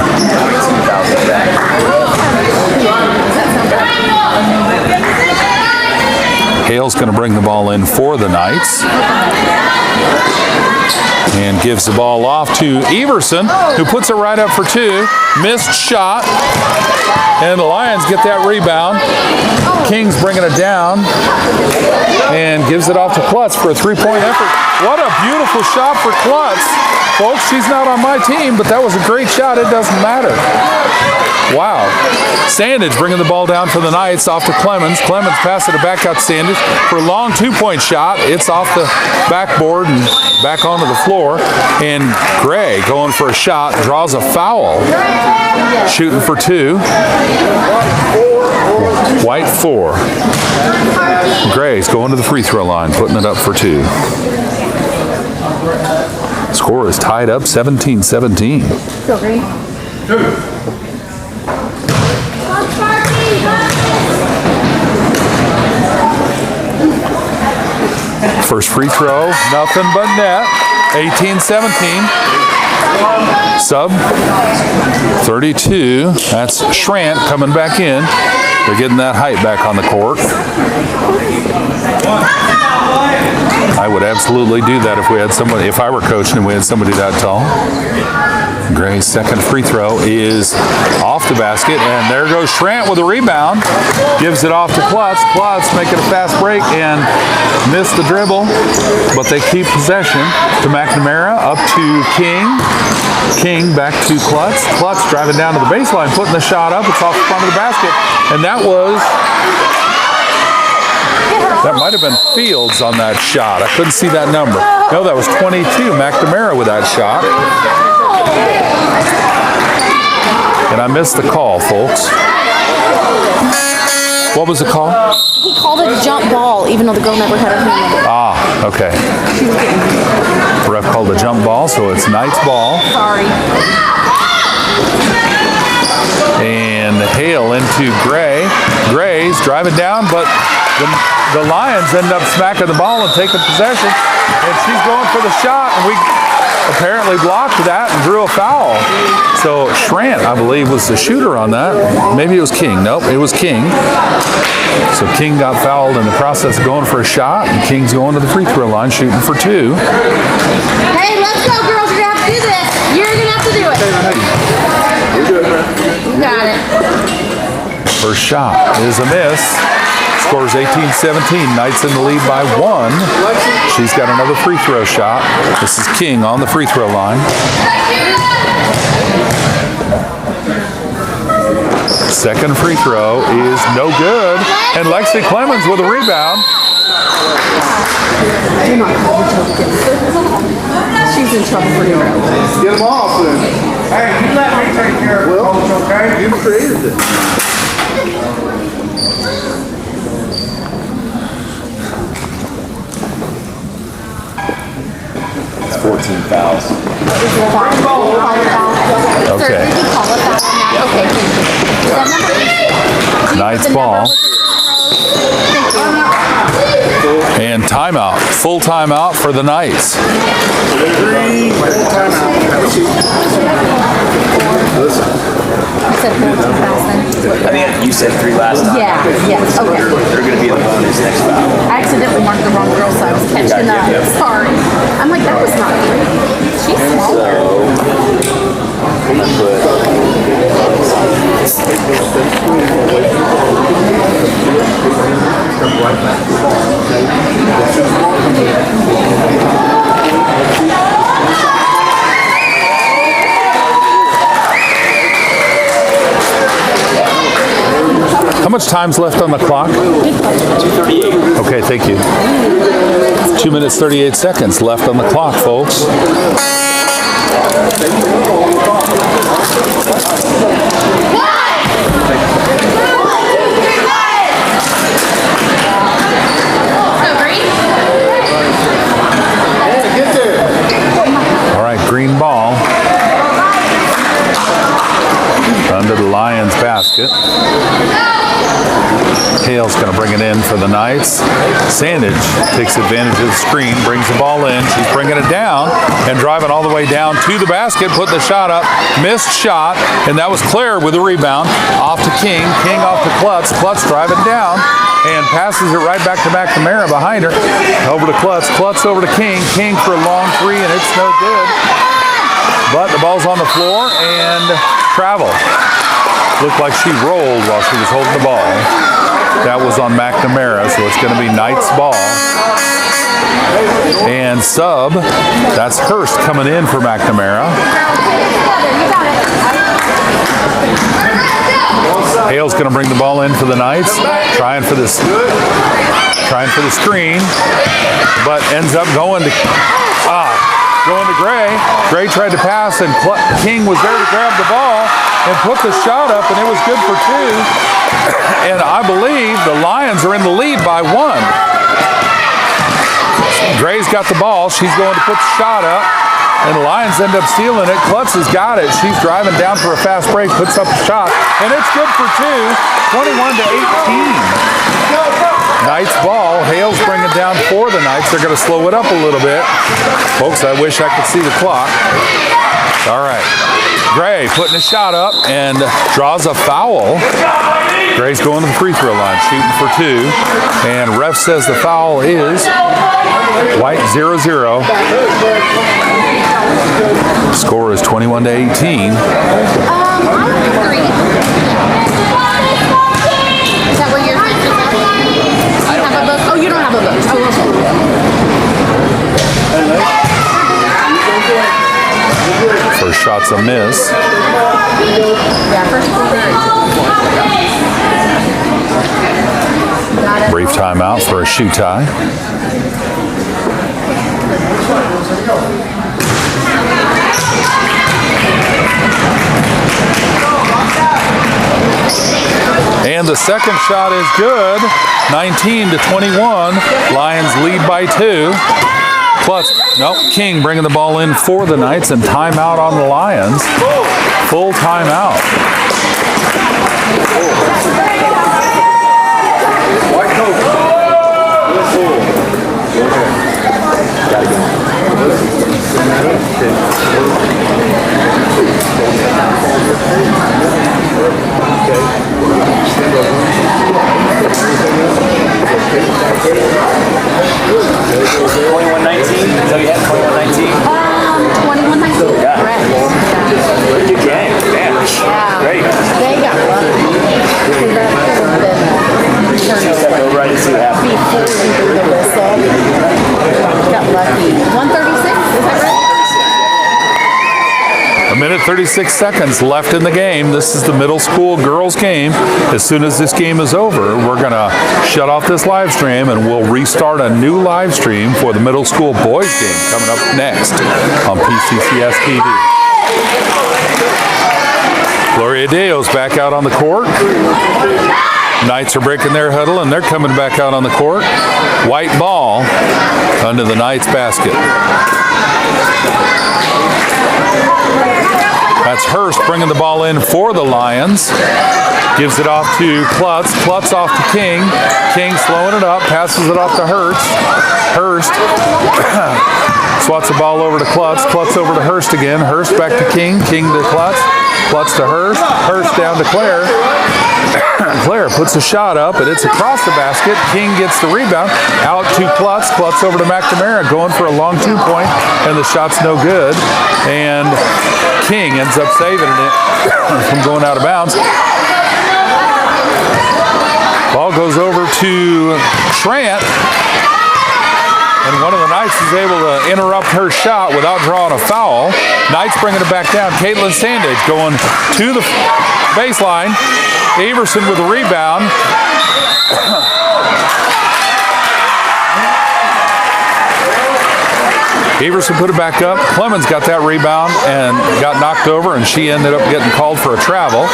Hale's going to bring the ball in for the Knights. And gives the ball off to Everson, who puts it right up for two. Missed shot. And the Lions get that rebound. King's bringing it down and gives it off to Klutz for a three-point effort. What a beautiful shot for Klutz. Folks, she's not on my team, but that was a great shot. It doesn't matter. Wow. Sandage bringing the ball down for the Knights off to Clemens. Clemens passing it back out to Sandage for a long two-point shot. It's off the backboard and back onto the floor. And Gray going for a shot, draws a foul. Shooting for two. White 4. Gray's going to the free throw line, putting it up for two. Score is tied up 17-17. Go green. First free throw, nothing but net. 18-17. Sub 32. That's Schrant coming back in. They're getting that height back on the court. I would absolutely do that if we had somebody, if I were coaching and we had somebody that tall. Gray's second free throw is off the basket, and there goes Schrant with a rebound. Gives it off to Klutz. Klutz make it a fast break and miss the dribble, but they keep possession to McNamara, up to King. King back to Klutz. Klutz driving down to the baseline, putting the shot up. It's off the front of the basket, and that might have been Fields on that shot. I couldn't see that number. No, that was 22. McNamara with that shot. And I missed the call, folks. What was the call? He called it a jump ball, even though the girl never had her hand on it. Ah, okay. The ref called a jump ball, so it's Knight's ball. Sorry. And Hale into Gray. Gray's driving down, but the Lions end up smacking the ball and taking possession. And she's going for the shot, and we apparently blocked that and drew a foul. So Schrant, I believe, was the shooter on that. Maybe it was King. Nope, it was King. So King got fouled in the process of going for a shot, and King's going to the free throw line shooting for 2. Hey, let's go, girls. You're going to have to do this. You're going to have to do it. You got it. First shot is a miss. Scores 18-17. Knights in the lead by 1. She's got another free throw shot. This is King on the free throw line. Second free throw is no good. And Lexi Clemens with a rebound. She's in trouble for doing it. Get them off then. Hey, you let me take care of it, okay? You created it. It's 14 fouls. Okay. Okay. Knight's ball. And timeout. Full timeout for the Knights. I said 14,000. I think you said 3 last time. Yeah, yes, okay. They're going to be in the bonus next foul. I accidentally marked the wrong girl, so I was catching up. Sorry. I'm like, that was not good. She's smaller. I'm going to put... How much time's left on the clock? 2:38. Okay, thank you. 2 minutes, 38 seconds left on the clock, folks. All right, green ball. Under the Lions basket. Hale's going to bring it in for the Knights. Sandage takes advantage of the screen, brings the ball in. She's bringing it down and driving all the way down to the basket, putting the shot up. Missed shot, and that was Claire with the rebound. Off to King. King off to Klutz. Klutz driving down and passes it right back to McNamara behind her. Over to Klutz. Klutz over to King. King for a long 3, and it's no good. But the ball's on the floor and travel. Looked like she rolled while she was holding the ball. That was on McNamara, so it's going to be Knight's ball. And sub, that's Hurst coming in for McNamara. Hale's going to bring the ball in for the Knights, trying for the screen, but ends up going to Gray. Gray tried to pass, and King was there to grab the ball and put the shot up, and it was good for 2. And I believe the Lions are in the lead by 1. Gray's got the ball. She's going to put the shot up, and the Lions end up stealing it. Klutz has got it. She's driving down for a fast break, puts up the shot, and it's good for 2, 21-18. Knights ball. Hale's bringing down for the Knights. They're going to slow it up a little bit. Folks, I wish I could see the clock. All right. Gray putting a shot up and draws a foul. Gray's going to the free throw line, shooting for 2. And ref says the foul is white 0-0. Score is 21-18. I agree. Is that where yours is? I don't have a book. Oh, you don't have a book. Oh, okay. First shot's a miss. Yeah, first quarter. Brief timeout for a shoe tie. And the second shot is good. 19-21. Lions lead by 2. Plus, nope, King bringing the ball in for the Knights, and timeout on the Lions. Full timeout. Good game. Man. Great. They got lucky. Go right and see what happens. Before we blew the whistle. Got lucky. 136, is that right? A minute 36 seconds left in the game. This is the middle school girls game. As soon as this game is over, we're going to shut off this live stream and we'll restart a new live stream for the middle school boys game coming up next on PCCS TV. Gloria Deo's back out on the court. Knights are breaking their huddle and they're coming back out on the court. White ball under the Knights basket. That's Hurst bringing the ball in for the Lions. Gives it off to Klutz. Klutz off to King. King slowing it up, passes it off to Hurst. Hurst swats the ball over to Klutz. Klutz over to Hurst again. Hurst back to King. King to Klutz. Klutz to Hurst. Hurst down to Claire. Claire puts a shot up, and it's across the basket. King gets the rebound. Out to Klutz. Klutz over to McNamara, going for a long 2-point, and the shot's no good. And King ends up saving it from going out of bounds. Ball goes over to Trant, and one of the Knights is able to interrupt her shot without drawing a foul. Knights bringing it back down. Caitlin Sandage going to the baseline. Everson with a rebound. Everson put it back up. Clemens got that rebound and got knocked over, and she ended up getting called for a travel.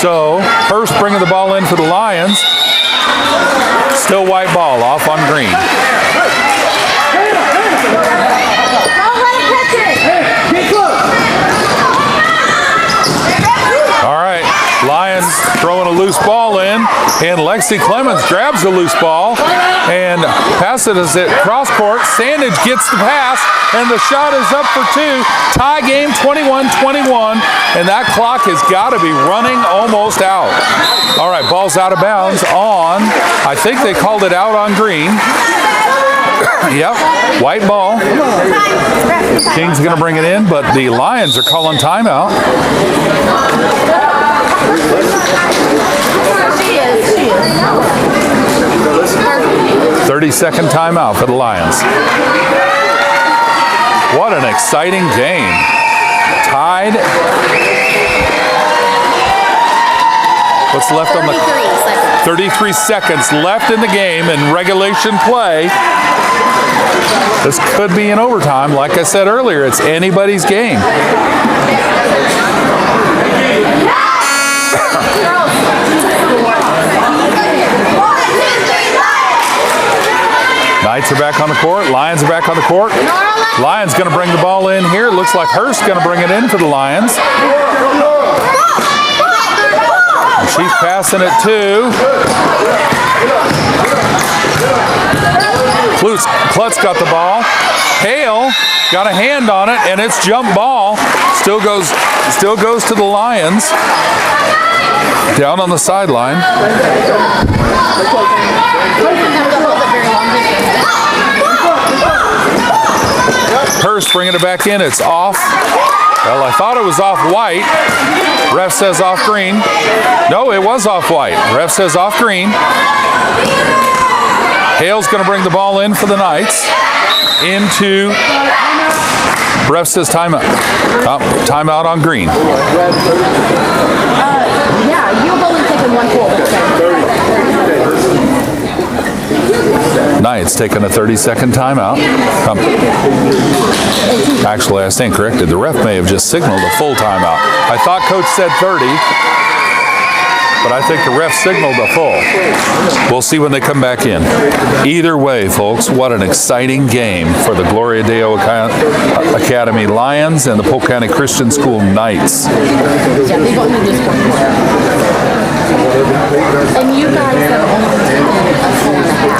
So Hurst bringing the ball in for the Lions. Still white ball off on green. All right, Lions throwing a loose ball in, and Lexi Clemens grabs the loose ball and passes it cross court. Sandage gets the pass, and the shot is up for 2. Tie game 21-21, and that clock has got to be running almost out. All right, ball's out of bounds on, I think they called it out on green. Yep, white ball. King's going to bring it in, but the Lions are calling timeout. 30-second timeout for the Lions. What an exciting game. Tied. What's left on the 33 seconds left in the game in regulation play. This could be in overtime. Like I said earlier, it's anybody's game. Knights are back on the court. Lions are back on the court. Lions going to bring the ball in here. Looks like Hurst going to bring it in for the Lions. And she's passing it to Klutz got the ball. Hale got a hand on it, and it's jump ball. Still goes to the Lions. Down on the sideline. Hurst bringing it back in. It's off. Well, I thought it was off white. Ref says off green. No, it was off white. Ref says off green. Hale's going to bring the ball in for the Knights. Into. Ref says timeout. Timeout on green. Yeah, you've only taken one pull. Knights taking a 30-second timeout. Actually, I stand corrected. The ref may have just signaled a full timeout. I thought Coach said 30, but I think the ref signaled a full. We'll see when they come back in. Either way, folks, what an exciting game for the Gloria Deo Academy Lions and the Polk County Christian School Knights. Yeah, they've only just one more. And you guys have only taken a full and a half.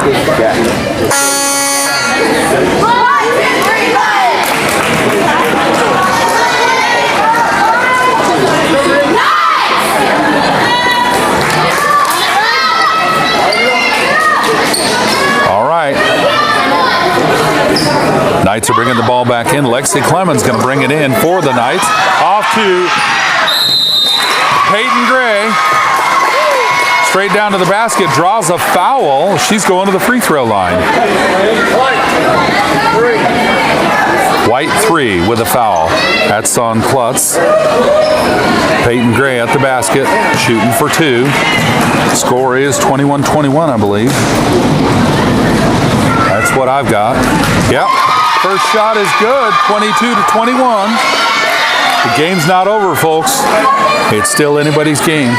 All right. Knights are bringing the ball back in. Lexi Clemens going to bring it in for the Knights. Off to Peyton Gray. Straight down to the basket, draws a foul. She's going to the free throw line. White 3 with a foul. That's on Klutz. Peyton Gray at the basket, shooting for 2. Score is 21-21, I believe. That's what I've got. Yep. First shot is good, 22-21. The game's not over, folks. It's still anybody's game.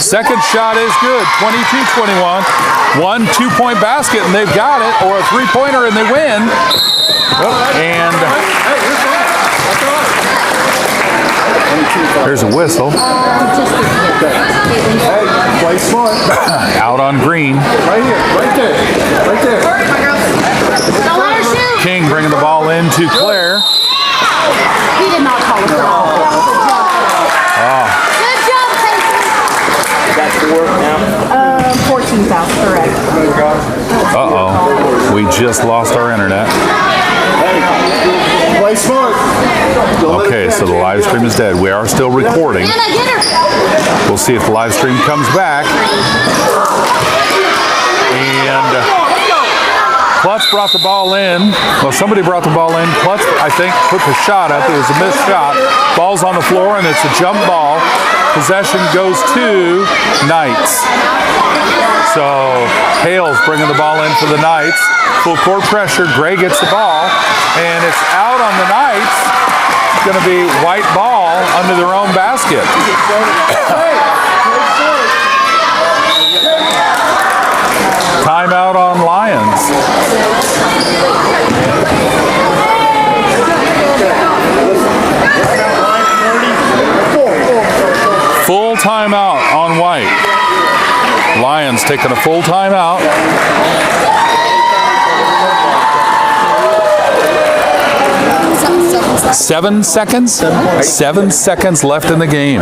Second shot is good, 22-21. 1 2-point basket, and they've got it, or a 3-pointer, and they win. And there's a whistle. Play smart. Out on green. Right here, right there, right there. Don't let her shoot. King bringing the ball in to Claire. He did not call a foul. Good job, Peyton. That's 4 now. 14 fouls, correct. Uh-oh. We just lost our internet. Play smart. Okay, so the live stream is dead. We are still recording. Anna, get her. We'll see if the live stream comes back. And Klutz brought the ball in. Well, somebody brought the ball in. Klutz, I think, put the shot up. It was a missed shot. Ball's on the floor, and it's a jump ball. Possession goes to Knights. So Hale's bringing the ball in for the Knights. Full court pressure. Gray gets the ball, and it's out on the Knights. It's going to be white ball under their own basket. Timeout on Lions. Full timeout on white. Lions taking a full timeout. Seven seconds? 7 seconds left in the game.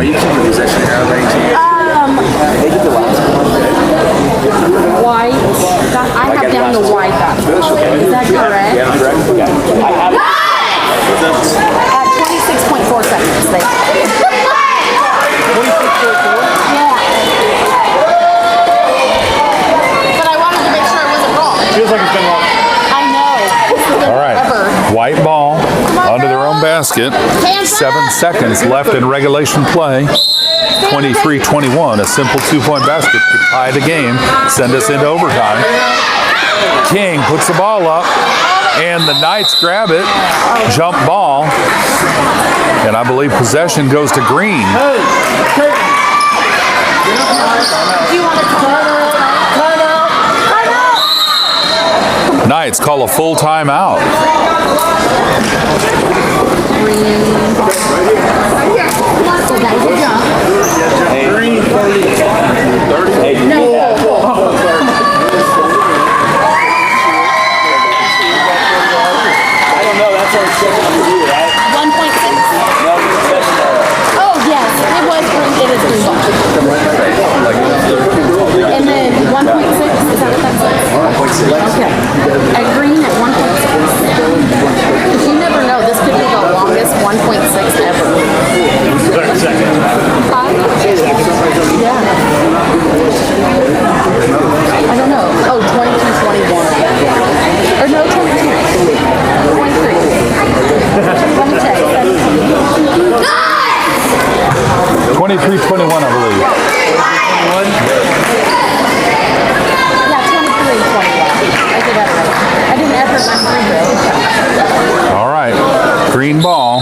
White. I have down the white. Is that correct? Yeah, correct. I have it. At 26.4 seconds. Yeah. But I wanted to make sure I wasn't wrong. Feels like it's been long. I know. All right. White ball under their own basket. 7 seconds left in regulation play. 23-21. A simple 2-point basket could tie the game, send us into overtime. King puts the ball up, and the Knights grab it. Jump ball. And I believe possession goes to Green. Knights call a full timeout. So that was a jump. I don't know. That's our second for you, right? 1.6. No, possession. Oh yes, it was green. It is green ball. And then 1.6? Is that what that says? 1.6. Okay. At Green at 1.6. Because you never know. This could be the longest 1.6 ever. Huh? Yeah. I don't know. Oh, 22-21. Or no, 22. 23. Let me check. 23-21, I believe. Yeah, 23-21. I did that right. I didn't ever my free throw. All right, green ball.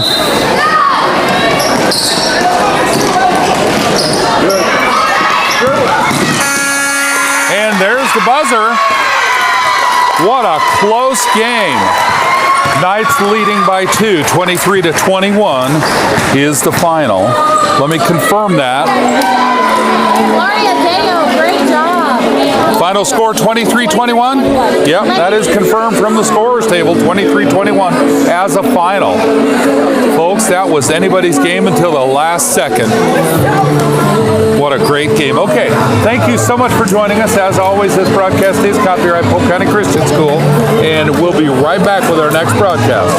And there's the buzzer. What a close game. Knights leading by 2, 23-21 is the final. Let me confirm that. Gloria Deo, great job. Final score 23-21? Yep, that is confirmed from the scorers table, 23-21 as a final. Folks, that was anybody's game until the last second. What a great game. Okay, thank you so much for joining us. As always, this broadcast is copyright Polk County Christian School, and we'll be right back with our next broadcast.